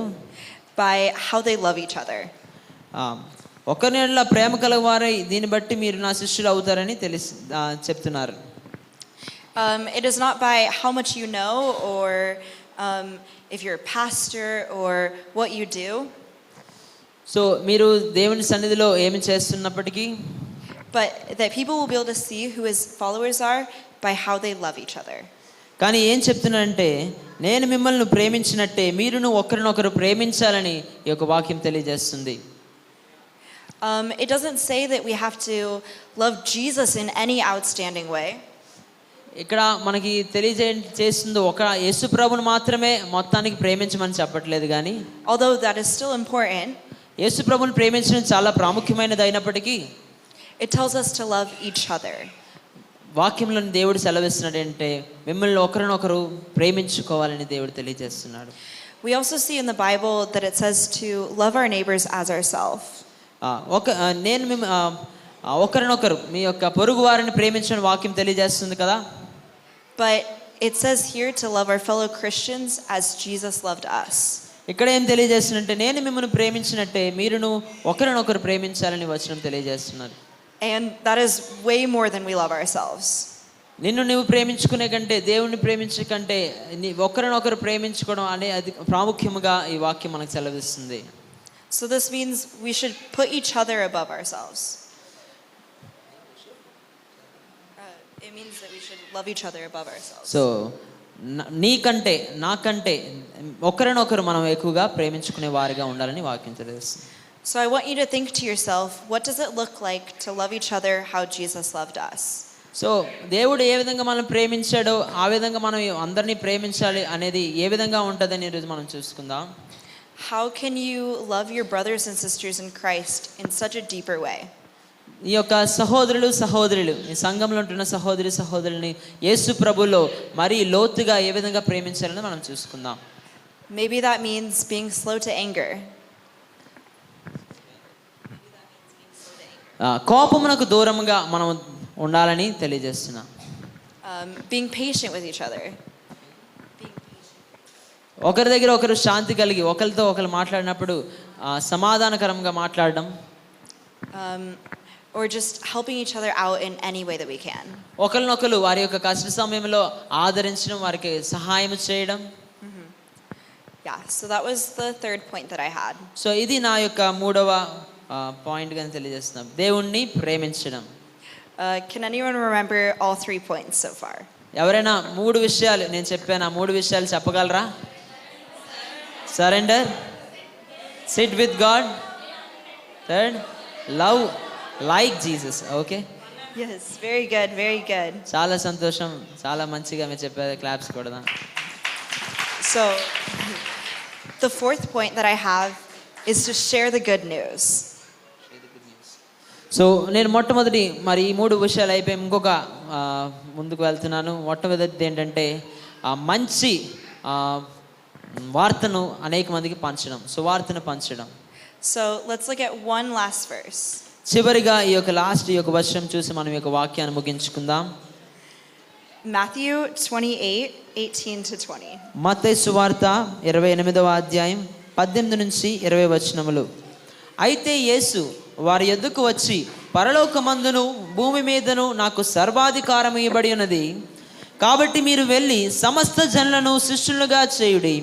by how they love each other. ఒకరిని ఎడల ప్రేమ కలవారై దీన్ని బట్టి మీరు నా శిష్యులు అవుతారని చెప్తున్నారు. It is not by how much you know or if you're a pastor or what you do. So మీరు దేవుని సన్నిధిలో ఏమి చేస్తున్నప్పటికీ But that people will be able to see who his followers are by how they love each other. కానీ ఏం చెప్తున్నానంటే నేను మిమ్మల్ని ప్రేమించినట్టే మీరును ఒకరినొకరు ప్రేమించాలని ఈ యొక్క వాక్యం తెలియజేస్తుంది. It doesn't say that we have to love Jesus in any outstanding way. ఇక్కడ మనకి చేస్తుంది ఒక యేసు ప్రభువును మాత్రమే మొత్తానికి ప్రేమించమని చెప్పట్లేదు, కానీ Although that is still important, యేసు ప్రభువును ప్రేమించడం చాలా ప్రాముఖ్యమైనది అయినప్పటికీ it tells us to love each other. వాక్యంలో దేవుడు సెలవిస్తున్నాడంటే మిమ్మల్ని ఒకరినొకరు ప్రేమించుకోవాలని దేవుడు తెలియజేస్తున్నాడు. We also see in the Bible that it says to love our neighbors as ourselves. ఒకరినొకరు మీ యొక్క పొరుగు వారిని ప్రేమించని వాక్యం తెలియజేస్తుంది కదా. But it says here to love our fellow Christians as Jesus loved us. ఇక్కడ ఏం తెలియజేస్తుందంటే నేను మిమ్మల్ని ప్రేమించినట్టే మీరును ఒకరినొకరు ప్రేమించాలని వచనం తెలియజేస్తున్నారు. And that is way more than we love ourselves. నిన్ను నువ్వు ప్రేమించుకునే కంటే దేవుణ్ణి ప్రేమించే కంటే ఒకరినొకరు ప్రేమించుకోవడం అనే అది ప్రాముఖ్యముగా ఈ వాక్యం మనకు సెలవిస్తుంది. So this means we should put each other above ourselves. It means that we should love each other above ourselves. So నీకంటే నాకంటే ఒకరినొకరు మనం ఎక్కువగా ప్రేమించుకునే వారిగా ఉండాలని వాక్యం తెలియజేస్తుంది. So I want you to think to yourself, what does it look like to love each other how Jesus loved us? So దేవుడు ఏ విధంగా మనం ప్రేమించాడో ఆ విధంగా మనం అందరినీ ప్రేమించాలి అనేది ఏ విధంగా ఉంటుందని ఈరోజు మనం చూసుకుందాం. How can you love your brothers and sisters in Christ in such a deeper way? ఈ యొక్క సహోదరులు ఈ సంఘంలో ఉంటున్న సహోదరుల్ని యేసు ప్రభులో మరీ లోతుగా ఏ విధంగా ప్రేమించాలని మనం చూసుకుందాం. Maybe that means being slow to anger. కోపమునకు దూరంగా మనం ఉండాలని తెలియజేస్తున్నాం. Being patient with each other. ఒకరి దగ్గర ఒకరు శాంతి కలిగి ఒకరితో ఒకరు మాట్లాడినప్పుడు సమాధానకరంగా మాట్లాడడం. Or just helping each other out in any way that we can. ఒకరినొకరు వారి యొక్క కష్ట సమయంలో ఆదరించడం, వారికి సహాయం చేయడం. Yeah, so that was the third point that I had. So ఇది నా యొక్క మూడవ పాయింట్ గా తెలియజేస్తున్నాం, దేవుణ్ణి ప్రేమించడం. Can anyone remember all 3 points so far? ఎవరైనా మూడు విషయాలు నేను చెప్పాను, ఆ మూడు విషయాలు చెప్పగలరా? Surrender, SIT with God, third love like Jesus. Okay, Yes, very good, very good. చాలా సంతోషం, చాలా మంచిగా మీరు చెప్పారు. క్లాప్స్ కొడదాం. So the fourth point that I have is to share the good news. So నేను మొట్టమొదటి మరి ఈ మూడు విషయాలు అయిపోయి ఇంకొక ముందుకు వెళ్తున్నాను. మొట్టమొదటిది ఏంటంటే మంచి వార్తను అనేక మందికి పంచడం, సువార్తను పంచడం. So let's look at one last verse. చివరిగా ఈ యొక్క వచనం చూసి మనం ఈ యొక్క వాక్యాన్ని ముగించుకుందాం. Matthew 28:18-20. మత్తయి సువార్త 28వ అధ్యాయం 18 నుంచి 20 వచనములు. అయితే యేసు వారి యొద్దకు వచ్చి, పరలోకమందును భూమి మీదను నాకు సర్వాధికారం ఇవ్వబడి ఉన్నది, కాబట్టి మీరు వెళ్ళి సమస్త జనులను శిష్యులుగా చేయుడి,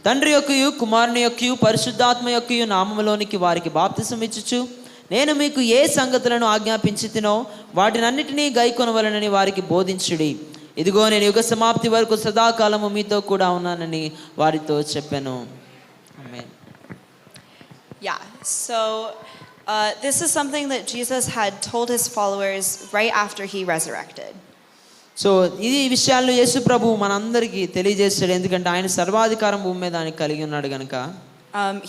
తండ్రి యొక్కయు కుమారుని యొక్కయు పరిశుద్ధాత్మ యొక్కయు నామములోనికి వారికి బాప్తిసం ఇచ్చుచు, నేను మీకు ఏ సంగతులను ఆజ్ఞాపించి తినో వాటినన్నిటినీ గైకొనవలనని వారికి బోధించుడి. ఇదిగో నేను యుగ సమాప్తి వరకు సదాకాలము మీతో కూడా ఉన్నానని వారితో చెప్పాను. ఆమేన్. Yeah, so this is something that Jesus had told his followers right after he resurrected. So ఈ విషయాల్లో యేసు ప్రభు మనందరికీ తెలియజేస్తాడు, ఎందుకంటే ఆయన సర్వాధికారం భూమి మీద ఆయన కలిగి ఉన్నాడు కనుక.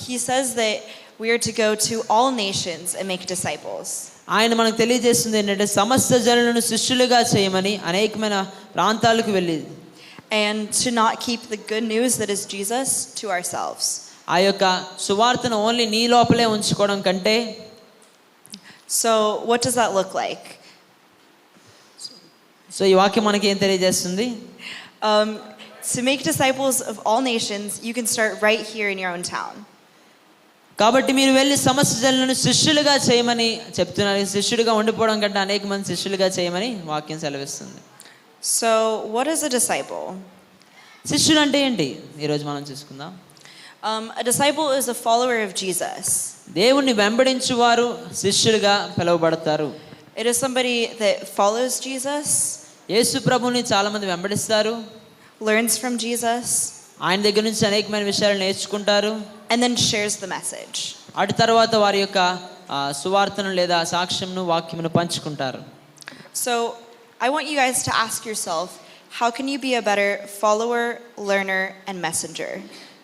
He says that we are to go to all nations and make disciples. ఆయన మనకు తెలియజేస్తుంది ఏంటంటే సమస్త జనులను శిష్యులుగా చేయమని, అనేకమైన ప్రాంతాలకు వెళ్ళి, and to not keep the good news that is Jesus to ourselves. ఆ యొక్క సువార్తను ఓన్లీ నీ లోపలే ఉంచుకోవడం కంటే. So what does that look like? So ఈ వాక్యం మనకి ఏం తెలియజేస్తుంది? To make disciples of all nations, you can start right here in your own town. కాబట్టి మీరు వెళ్ళి సమస్త జనులను శిష్యులుగా చేయమని చెప్తున్నారు. శిష్యుడిగా ఉండిపోవడం కంటే అనేక మంది శిష్యులుగా చేయమని వాక్యం సెలవిస్తుంది. So, what is a disciple? శిష్యుడు అంటే ఏంటి ఈరోజు మనం చూసుకుందాం. A disciple is a follower of Jesus. దేవుణ్ణి వెంబడించువారు శిష్యులుగా పిలువబడతారు. It is somebody that follows Jesus, యేసు ప్రభుని చాలా మంది వెంబడిస్తారు, learns from Jesus, ఆయన దగ్గర నుంచి అనేకమైన విషయాలు నేర్చుకుంటారు, and then shares the message. అటు తర్వాత వారి యొక్క సువార్తను లేదా సాక్ష్యంను వాక్యమును పంచుకుంటారు. So, I want you guys to ask yourself, how can you be a better follower, learner, and messenger?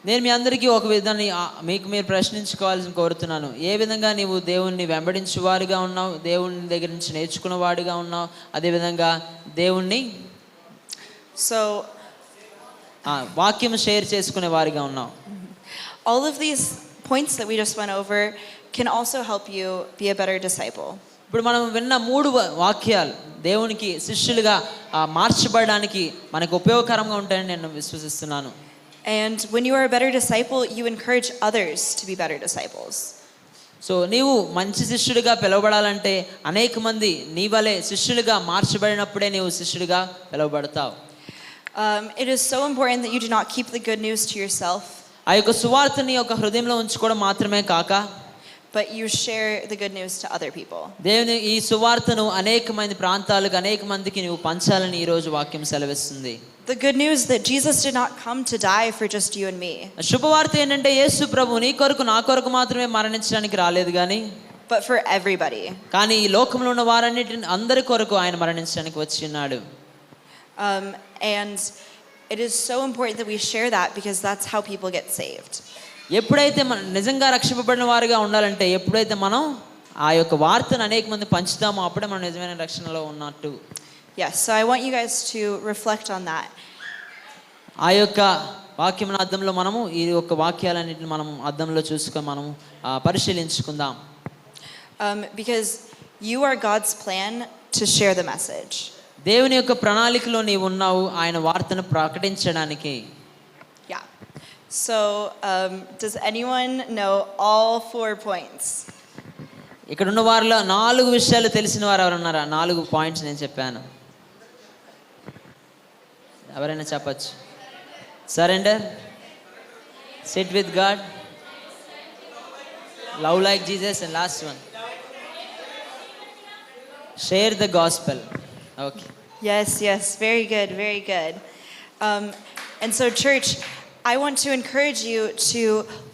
నేను మీ అందరికీ ఒక విధాన్ని మీకు మీరు ప్రశ్నించుకోవాలని కోరుతున్నాను. ఏ విధంగా నీవు దేవుణ్ణి వెంబడించేవారుగా ఉన్నావు, దేవుని దగ్గర నుంచి నేర్చుకున్నవాడుగా ఉన్నావు, అదేవిధంగా దేవుణ్ణి వాక్యం షేర్ చేసుకునే వారిగా ఉన్నావు. All of these points that we just went over can also help you be a better disciple. ఇప్పుడు మనం విన్న 3 వాక్యాలు దేవునికి శిష్యులుగా మార్చబడడానికి మనకు ఉపయోగకరంగా ఉంటాయని నేను విశ్వసిస్తున్నాను. And when you are a better disciple, you encourage others to be better disciples. So నీవు మంచి శిష్యుడిగా పిలువబడాలంటే అనేక మంది నీ వలె శిష్యులుగా మార్చబడినప్పుడే నీవు శిష్యుడిగా పిలువబడతావు. It is so important that you do not keep the good news to yourself, ఆ యొక్క సువార్తని ఒక హృదయంలో ఉంచుకోవడం మాత్రమే కాక but you share the good news to other people. దేవుని ఈ సువార్తను అనేక మంది ప్రాంతాలకు అనేక మందికి నువ్వు పంచాలని ఈ రోజు వాక్యం సెలవిస్తుంది. The good news that Jesus did not come to die for just you and me, శుభవార్త ఏంటంటే యేసు ప్రభు నీ కొరకు నా కొరకు మాత్రమే మరణించడానికి రాలేదు కానీ but for everybody. కానీ ఈ లోకంలో ఉన్న వారన్నిటిని అందరి కొరకు ఆయన మరణించడానికి వచ్చి ఉన్నాడు. And it is so important that we share that because that's how people get saved. ఎప్పుడైతే మనం నిజంగా రక్షింపబడిన వారిగా ఉండాలంటే ఎప్పుడైతే మనం ఆ యొక్క వార్తను అనేక మంది పంచుతామో అప్పుడే మనం నిజమైన రక్షణలో ఉన్నట్టు. Yes, so I want you guys to reflect on that. ఆ యొక్క వాక్యముల అద్దంలో మనము ఈ యొక్క వాక్యాలన్నిటిని మనం అద్దంలో చూసుకొని మనం పరిశీలించుకుందాం. Because you are God's plan to share the message. దేవుని యొక్క ప్రణాళికలో నీవు ఉన్నావు ఆయన వార్తను ప్రకటించడానికి. Yeah. So, does anyone know all 4 points? ఇక్కడ ఉన్న వారిలో 4 విషయాలు తెలిసిన వారు ఎవరు ఉన్నారా? 4 పాయింట్స్ నేను చెప్పాను. ఎవరైనా చెప్పచ్చు. Surrender, SIT with God, love like Jesus, and last one share the gospel. Okay. Yes, very good, very good. And so, church, I want to encourage you to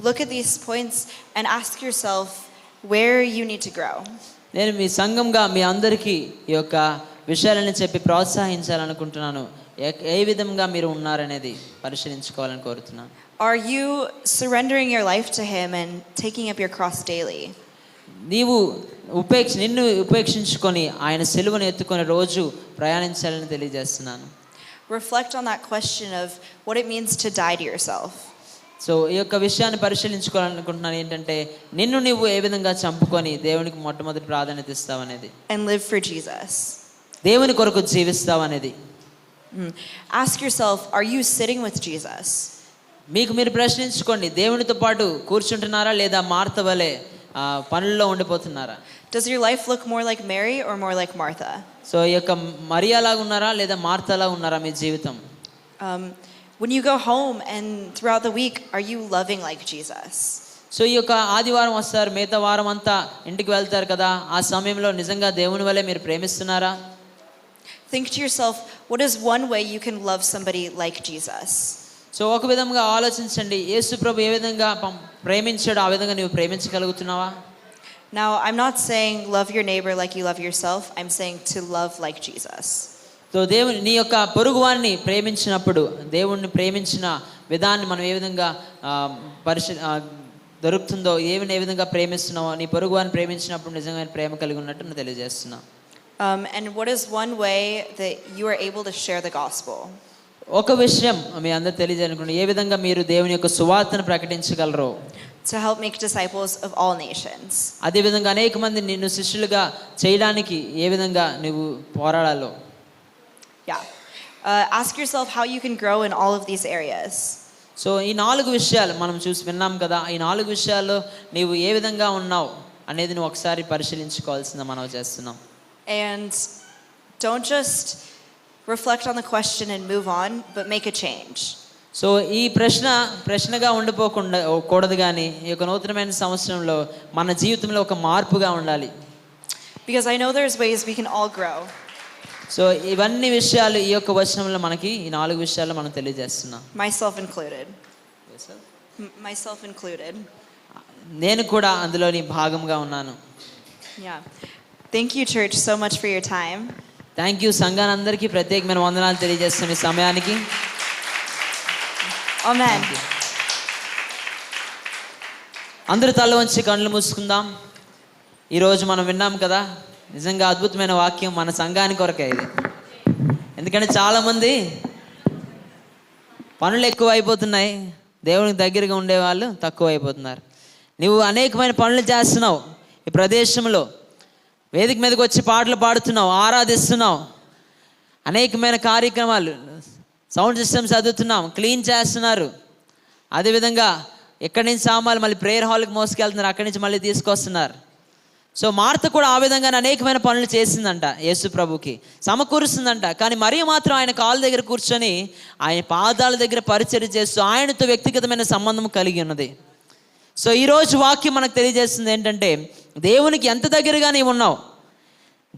look at these points and ask yourself where you need to grow. నేను మీ సంఘంగా మీ అందరికీ ఈ యొక్క విషయాలను చెప్పి ప్రోత్సహించాలనుకుంటున్నాను. ఏ విధంగా మీరు ఉన్నారనేది పరిశీలించుకోవాలని కోరుతున్నాను. Are you surrendering your life to Him and taking up your cross daily? నీవు నిన్ను ఉపేక్షించుకొని ఆయన సిలువను ఎత్తుకొని రోజు ప్రయాణించాలని తెలియజేస్తున్నాను. Reflect on that question of what it means to die to yourself. So ఈ యొక్క విషయాన్ని పరిశీలించుకోవాలనుకుంటున్నాను ఏంటంటే నిన్ను నువ్వు ఏ విధంగా చంపుకొని దేవునికి మొట్టమొదటి ప్రాధాన్యత ఇస్తావు అనేది, And live for Jesus. దేవుని కొరకు జీవిస్తావు అనేది. Ask yourself, are you sitting with Jesus? మీకు మీరు ప్రశ్నించుకోండి, దేవునితో పాటు కూర్చుంటున్నారా లేదా మార్త వలె పనుల్లో ఉండిపోతున్నారా? Does your life look more like Mary or more like Martha? So ఈ యొక్క మరియాలాగా ఉన్నారా లేదా మార్తలాగా ఉన్నారా మీ జీవితం? When you go home and throughout the week, are you loving like Jesus? So ఈ యొక్క ఆదివారం వస్తారు, మిగతా వారం అంతా ఇంటికి వెళ్తారు కదా, ఆ సమయంలో నిజంగా దేవుని వలె మీరు ప్రేమిస్తున్నారా? Think to yourself, what is one way you can love somebody like Jesus? So ఒక విధంగా ఆలోచించండి, యేసు ప్రభు ఏ విధంగా ప్రేమించాడో ఆ విధంగా నీవు ప్రేమించగలుగుతున్నావా? Now, I'm not saying love your neighbor like you love yourself. I'm saying to love like Jesus. So నీ యొక్క పొరుగువాన్ని ప్రేమించినప్పుడు దేవుణ్ణి ప్రేమించిన విధాన్ని మనం ఏ విధంగా దొరుకుతుందో, ఏ విధంగా ప్రేమిస్తున్నావో, నీ పొరుగువాన్ని ప్రేమించినప్పుడు నిజంగా ప్రేమ కలిగి ఉన్నట్టు నేను తెలియజేస్తున్నా. And what is one way that you are able to share the gospel? ఒక విషయం మీ అందరూ తెలియజేయాలనుకుంటున్నా, ఏ విధంగా మీరు దేవుని యొక్క సువార్తను ప్రకటించగలరో. To help make disciples of all nations. అదే విధంగా అనేక మంది నిన్ను శిష్యులుగా చేయడానికి ఏ విధంగా నువ్వు పోరాడాలో. Yeah. Ask yourself how you can grow in all of these areas. So ఈ 4 విషయాలు మనం విన్నాం కదా, ఈ 4 విషయాల్లో నీవు ఏ విధంగా ఉన్నావు అనేది నువ్వు ఒకసారి పరిశీలించుకోవాల్సింది మనం చేస్తున్నాం. And don't just reflect on the question and move on, but make a change. So ఈ ప్రశ్నగా ఉండిపోకుండా కూడదు, కానీ ఈ యొక్క నూతనమైన సంవత్సరంలో మన జీవితంలో ఒక మార్పుగా ఉండాలి. Because I know there's ways we can all grow. So ఇవన్నీ విషయాలు ఈ యొక్క వచనంలో మనకి ఈ 4 విషయాలు మనం తెలియజేస్తున్నాం. Myself included. Myself included. నేను కూడా అందులోని భాగంగా ఉన్నాను. Yeah. Thank you, church, so much for your time. Thank you సంఘానందరికీ ప్రత్యేకమైన వందనాలు తెలియజేస్తున్న ఈ సమయానికి. Amen. అందరూ తల వంచి కళ్ళు మూసుకుందాం. ఈరోజు మనం విన్నాం కదా, నిజంగా అద్భుతమైన వాక్యం మన సంఘానికి కొరకే ఇది. ఎందుకంటే చాలామంది పనులు ఎక్కువ అయిపోతున్నాయి, దేవునికి దగ్గరగా ఉండేవాళ్ళు తక్కువ అయిపోతున్నారు. నువ్వు అనేకమైన పనులు చేస్తున్నావు, ఈ ప్రదేశంలో వేదిక మీదకి వచ్చి పాటలు పాడుతున్నావు, ఆరాధిస్తున్నావు, అనేకమైన కార్యక్రమాలు, సౌండ్ సిస్టమ్స్ చదువుతున్నాం, క్లీన్ చేస్తున్నారు. అదేవిధంగా ఎక్కడి నుంచి సామాన్లు మళ్ళీ ప్రేయర్ హాల్కి మోసుకెళ్తున్నారు, అక్కడి నుంచి మళ్ళీ తీసుకొస్తున్నారు. సో మార్త కూడా ఆ విధంగానే అనేకమైన పనులు చేసిందంట, యేసు ప్రభుకి సమకూరుస్తుందంట. కానీ మరియ మాత్రం ఆయన కాళ్ళ దగ్గర కూర్చొని ఆయన పాదాల దగ్గర పరిచర్య చేస్తూ ఆయనతో వ్యక్తిగతమైన సంబంధం కలిగి ఉన్నది. సో ఈరోజు వాక్యం మనకు తెలియజేస్తుంది ఏంటంటే, దేవునికి ఎంత దగ్గరగా నీవు ఉన్నావు,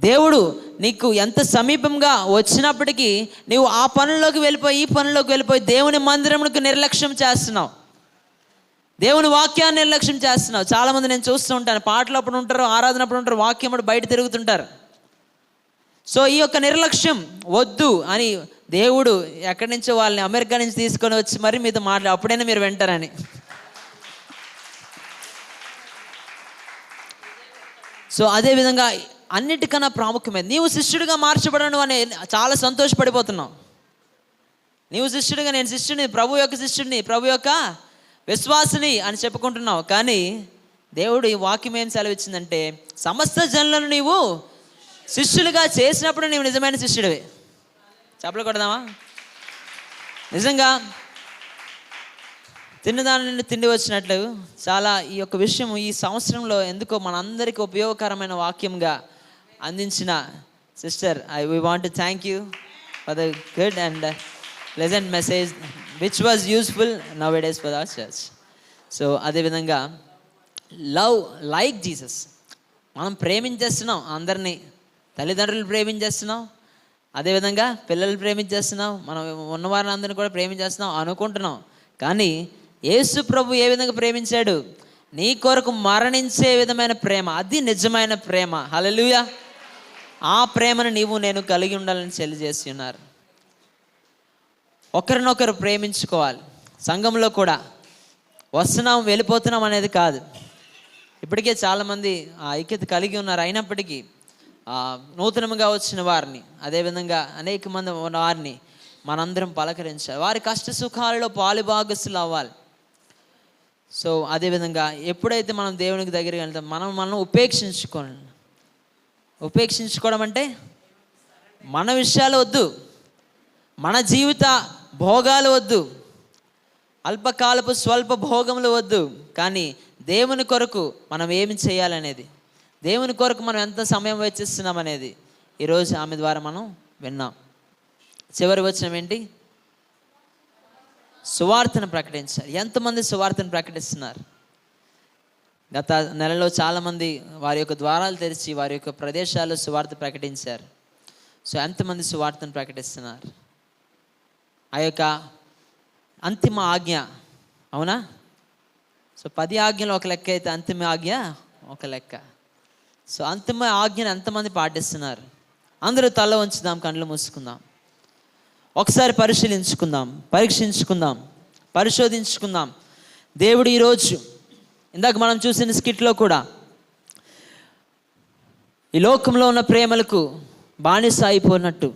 దేవుడు నీకు ఎంత సమీపంగా వచ్చినప్పటికీ నీవు ఆ పనుల్లోకి వెళ్ళిపోయి ఈ పనుల్లోకి వెళ్ళిపోయి దేవుని మందిరమునకు నిర్లక్ష్యం చేస్తున్నావు, దేవుని వాక్యాన్ని నిర్లక్ష్యం చేస్తున్నావు. చాలామంది నేను చూస్తూ ఉంటాను, పాటలు అప్పుడు ఉంటారు, ఆరాధనప్పుడు ఉంటారు, వాక్యం అప్పుడు బయట తిరుగుతుంటారు. సో ఈ యొక్క నిర్లక్ష్యం వద్దు అని దేవుడు ఎక్కడి నుంచో వాళ్ళని అమెరికా నుంచి తీసుకొని వచ్చి మరి మీతో మాట్లాడు, అప్పుడైనా మీరు వింటారని. సో అదేవిధంగా అన్నిటికన్నా ప్రాముఖ్యమైనది, నీవు శిష్యుడిగా మార్చబడను అని చాలా సంతోషపడిపోతున్నావు. నీవు శిష్యుడిగా, నేను శిష్యుడిని, ప్రభు యొక్క శిష్యుడిని, ప్రభు యొక్క విశ్వాసిని అని చెప్పుకుంటున్నావు. కానీ దేవుడు ఈ వాక్యం ఏం సెలవిచ్చిందంటే, సమస్త జనులను నీవు శిష్యులుగా చేసినప్పుడు నీవు నిజమైన శిష్యుడివే. చెప్పలు కొడదామా? నిజంగా తిన్నదాని నుండి తిండి వచ్చినట్లు చాలా ఈ యొక్క విషయం ఈ సంవత్సరంలో ఎందుకో మనందరికీ ఉపయోగకరమైన వాక్యంగా అందించిన sister, we want to thank you for the good and pleasant message which was useful nowadays for our church. So అదేవిధంగా లవ్ లైక్ జీసస్, మనం ప్రేమించేస్తున్నాం అందరినీ, తల్లిదండ్రులు ప్రేమించేస్తున్నాం, అదేవిధంగా పిల్లలు ప్రేమించేస్తున్నాం, మనం ఉన్నవారిని అందరినీ కూడా ప్రేమించేస్తున్నాం అనుకుంటున్నాం. కానీ యేసు ప్రభు ఏ విధంగా ప్రేమించాడు, నీ కొరకు మరణించే విధమైన ప్రేమ, అది నిజమైన ప్రేమ. హల్లెలూయా. ఆ ప్రేమను నీవు నేను కలిగి ఉండాలని తెలియజేసి ఉన్నారు. ఒకరినొకరు ప్రేమించుకోవాలి. సంఘంలో కూడా వస్తున్నాం వెళ్ళిపోతున్నాం అనేది కాదు. ఇప్పటికే చాలామంది ఆ ఐక్యత కలిగి ఉన్నారు. అయినప్పటికీ నూతనంగా వచ్చిన వారిని, అదేవిధంగా అనేక మంది వారిని మనందరం పలకరించాలి, వారి కష్ట సుఖాలలో పాలుభాగస్తులు అవ్వాలి. సో అదేవిధంగా ఎప్పుడైతే మనం దేవునికి దగ్గరికి వెళ్తాం, మనం ఉపేక్షించుకోవడం అంటే మన విషయాలు వద్దు, మన జీవిత భోగాలు వద్దు, అల్పకాలపు స్వల్ప భోగములు వద్దు, కానీ దేవుని కొరకు మనం ఏమి చేయాలనేది, దేవుని కొరకు మనం ఎంత సమయం వెచ్చిస్తున్నాం అనేది ఈరోజు ఆమె ద్వారా మనం విన్నాం. చివరి వచనం ఏంటి? సువార్తను ప్రకటించారు. ఎంతమంది సువార్తను ప్రకటిస్తున్నారు? గత నెలలో చాలామంది వారి యొక్క ద్వారాలు తెరిచి వారి యొక్క ప్రదేశాల్లో సువార్త ప్రకటించారు. సో ఎంతమంది సువార్తను ప్రకటిస్తున్నారు? ఆ యొక్క అంతిమ ఆజ్ఞ, అవునా? సో 10 ఆజ్ఞలు ఒక లెక్క అయితే అంతిమ ఆజ్ఞ ఒక లెక్క. సో అంతిమ ఆజ్ఞను ఎంతమంది పాటిస్తున్నారు? అందరూ తల వంచుదాం, కళ్ళు మూసుకుందాం, ఒకసారి పరీక్షించుకుందాం, పరిశోధించుకుందాం. దేవుడు ఈరోజు ఇందాక మనం చూసిన స్కిట్లో కూడా ఈ లోకంలో ఉన్న ప్రేమలకు బానిస అయిపోయినట్టు,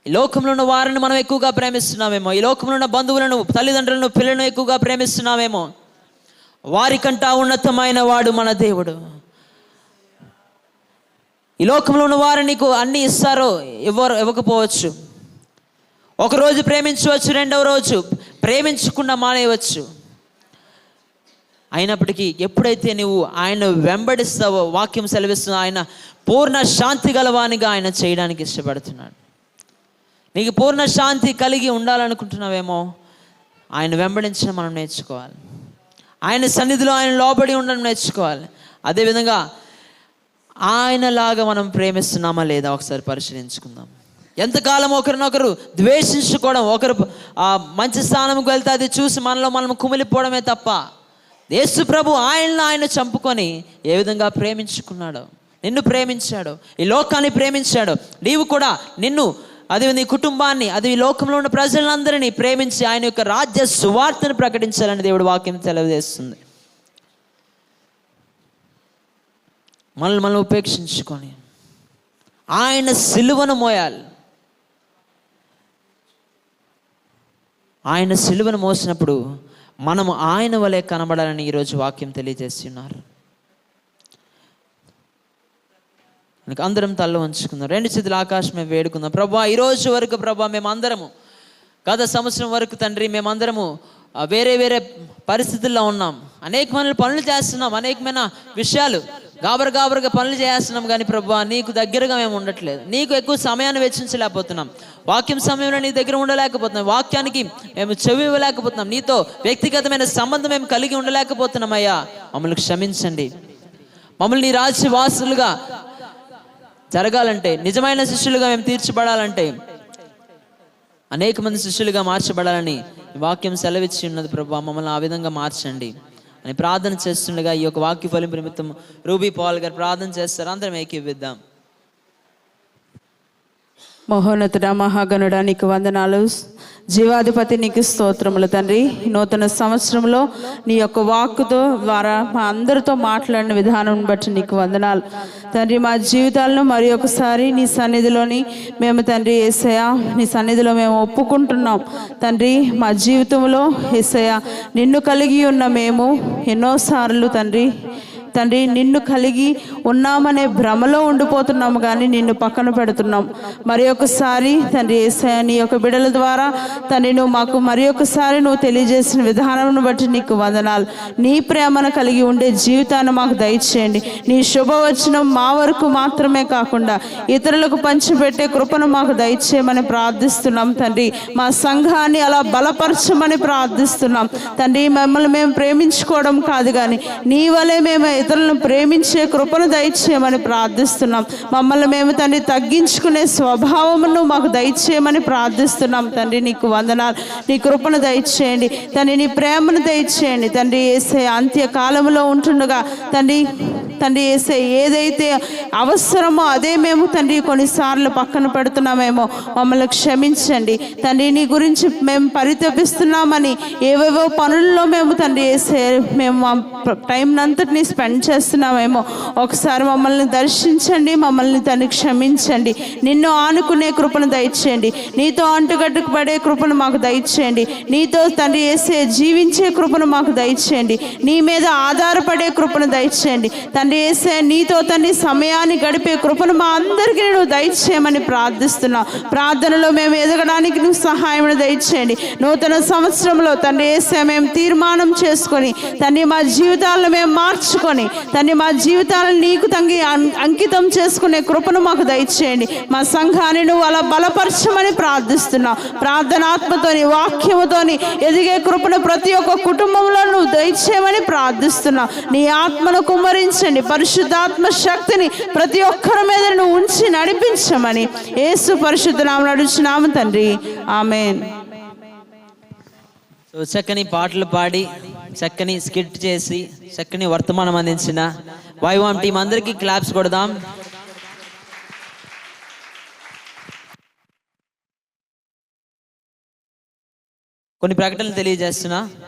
ఈ లోకంలో ఉన్న వారిని మనం ఎక్కువగా ప్రేమిస్తున్నామేమో, ఈ లోకంలో ఉన్న బంధువులను, తల్లిదండ్రులను, పిల్లలను ఎక్కువగా ప్రేమిస్తున్నామేమో. వారికంటా ఉన్నతమైన వాడు మన దేవుడు. ఈ లోకంలో ఉన్న వారు నీకు అన్నీ ఇస్తారో ఇవ్వకపోవచ్చు. ఒకరోజు ప్రేమించవచ్చు, రెండవ రోజు ప్రేమించకుండా మానేయవచ్చు. అయినప్పటికీ ఎప్పుడైతే నువ్వు ఆయన వెంబడిస్తావో, వాక్యం సెలవిస్తున్నా, ఆయన పూర్ణ శాంతి గలవానిగా ఆయన చేయడానికి ఇష్టపడుతున్నాడు. నీకు పూర్ణ శాంతి కలిగి ఉండాలనుకుంటున్నావేమో, ఆయన వెంబడించడం మనం నేర్చుకోవాలి. ఆయన సన్నిధిలో ఆయన లోబడి ఉండడం నేర్చుకోవాలి. అదేవిధంగా ఆయనలాగా మనం ప్రేమిస్తున్నామా లేదా ఒకసారి పరిశీలించుకుందాం. ఎంతకాలం ఒకరినొకరు ద్వేషించుకోవడం, ఒకరు మంచి స్థానంకి వెళ్తే అది చూసి మనలో మనం కుమిలిపోవడమే తప్ప, యేసు ప్రభు ఆయన చంపుకొని ఏ విధంగా ప్రేమించుకున్నాడో, నిన్ను ప్రేమించాడు, ఈ లోకాన్ని ప్రేమించాడు. నీవు కూడా నిన్ను, అది నీ కుటుంబాన్ని, అది ఈ లోకంలో ఉన్న ప్రజలందరినీ ప్రేమించి ఆయన యొక్క రాజ్య సువార్తను ప్రకటించాలని దేవుడు వాక్యం తెలియజేస్తుంది. మనం ఉపేక్షించుకొని ఆయన సిలువను మోయాలి. ఆయన సిలువను మోసినప్పుడు మనము ఆయన వలె కనబడాలని ఈరోజు వాక్యం తెలియజేస్తున్నారు. అందరం తల్ల ఉంచుకుందాం, 2 చేతులు ఆకాశమే వేడుకుందాం. ప్రభా, ఈరోజు వరకు ప్రభా మేమందరము గత సంవత్సరం వరకు తండ్రి మేమందరము వేరే వేరే పరిస్థితుల్లో ఉన్నాం. అనేకమైన పనులు చేస్తున్నాం, అనేకమైన విషయాలు గాబరగా పనులు చేస్తున్నాం. కానీ ప్రభా, నీకు దగ్గరగా మేము ఉండట్లేదు. నీకు ఎక్కువ సమయాన్ని వెచ్చించలేకపోతున్నాం. వాక్యం సమయంలో నీ దగ్గర ఉండలేకపోతున్నాం. వాక్యానికి మేము చెవి ఇవ్వలేకపోతున్నాం. నీతో వ్యక్తిగతమైన సంబంధం మేము కలిగి ఉండలేకపోతున్నాం. అయ్యా, మమ్మల్ని క్షమించండి. మమ్మల్ని నీ రాజ్యవాసులుగా జరగాలంటే, నిజమైన శిష్యులుగా మేము తీర్చబడాలంటే, అనేక మంది శిష్యులుగా మార్చబడాలని వాక్యం సెలవిచ్చి ఉన్నది. ప్రభా, మమ్మల్ని ఆ విధంగా మార్చండి అని ప్రార్థన చేస్తుండగా ఈ యొక్క వాక్య ఫలింపు నిమిత్తం రూబీ పాల్ గారు ప్రార్థన చేస్తారు. అందరం ఏకీవిద్దాం. మహోన్నతుడ, మహాగణుడ, నీకు వందనాలు. జీవాధిపతి, నీకు స్తోత్రములు తండ్రి. నూతన సంవత్సరంలో నీ యొక్క వాక్కుతో ద్వారా మా అందరితో మాట్లాడిన విధానం బట్టి నీకు వందనాలు తండ్రి. మా జీవితాలను మరి ఒకసారి నీ సన్నిధిలోని మేము తండ్రి యేసయ్య, నీ సన్నిధిలో మేము ఒప్పుకుంటున్నాం తండ్రి. మా జీవితంలో యేసయ్య నిన్ను కలిగి ఉన్న మేము ఎన్నోసార్లు తండ్రి నిన్ను కలిగి ఉన్నామనే భ్రమలో ఉండిపోతున్నాము, కానీ నిన్ను పక్కన పెడుతున్నాం. మరి ఒకసారి తండ్రి యేసయ్య, నీ యొక్క బిడల ద్వారా తండ్రి నువ్వు మాకు మరి ఒకసారి నువ్వు తెలియజేసిన విధానం బట్టి నీకు వందనాలు. నీ ప్రేమను కలిగి ఉండే జీవితాన్ని మాకు దయచేయండి. నీ శుభవచనం మా వరకు మాత్రమే కాకుండా ఇతరులకు పంచిపెట్టే కృపను మాకు దయచేయమని ప్రార్థిస్తున్నాం తండ్రి. మా సంఘాన్ని అలా బలపరచమని ప్రార్థిస్తున్నాం తండ్రి. మమ్మల్ని మేము ప్రేమించుకోవడం కాదు, కానీ నీ వలే మేము ఇతరులను ప్రేమించే కృపను దయచేయమని ప్రార్థిస్తున్నాం. మమ్మల్ని మేము తండ్రి తగ్గించుకునే స్వభావమును మాకు దయచేయమని ప్రార్థిస్తున్నాం తండ్రి. నీకు వందనాలు. నీ కృపను దయచేయండి తండ్రి, నీ ప్రేమను దయచేయండి తండ్రి. యేసే అంత్యకాలంలో ఉంటుండగా తండ్రి యేసే ఏదైతే అవసరమో అదే మేము తండ్రి కొన్నిసార్లు పక్కన పెడుతున్నామేమో మమ్మల్ని క్షమించండి తండ్రి. నీ గురించి మేము పరితపిస్తున్నామని ఏవేవో పనుల్లో మేము తండ్రి యేసే మేము మా టైం అంతటిని స్పెండ్ చేస్తున్నామేమో ఒకసారి మమ్మల్ని దర్శించండి, మమ్మల్ని తండ్రి క్షమించండి. నిన్ను ఆనుకునే కృపను దయచేయండి. నీతో అంటుగట్టుకు పడే కృపను మాకు దయచేయండి. నీతో తండ్రి యేసే జీవించే కృపను మాకు దయచేయండి. నీ మీద ఆధారపడే కృపను దయచేయండి తండ్రి యేసే. నీతో తండ్రి సమయాన్ని గడిపే కృపను మా అందరికీ నువ్వు దయచేయమని ప్రార్థిస్తున్నావు. ప్రార్థనలో మేము ఎదగడానికి నువ్వు సహాయం దయచేయండి. నూతన సంవత్సరంలో తండ్రి యేసే మేము తీర్మానం చేసుకొని తండ్రి మా జీవితాలను మేము మార్చుకొని తండ్రి మా జీవితాలను నీకు తంగి అంకితం చేసుకునే కృపను మాకు దయచేయండి. మా సంఘాన్ని నువ్వు అలా బలపరచమని ప్రార్థిస్తున్నావు. ప్రార్థనాత్మతోని వాక్యముతోని ఎదిగే కృపను ప్రతి ఒక్క కుటుంబంలో నువ్వు దయచేయమని ప్రార్థిస్తున్నావు. నీ ఆత్మను కుమ్మరించండి, పరిశుద్ధాత్మ శక్తిని ప్రతి ఒక్కరి మీద నువ్వు ఉంచి నడిపించమని యేసు పరిశుద్ధ నామమున అడుగుచున్నాము తండ్రి, ఆమేన్. చక్కని పాటలు పాడి, చక్కని స్కిట్ చేసి, చక్కని వర్తమానం అందించిన వైవామ్ టీం అందరికీ క్లాప్స్ కొడదాం. కొన్ని ప్రకటనలు తెలియజేస్తున్నా.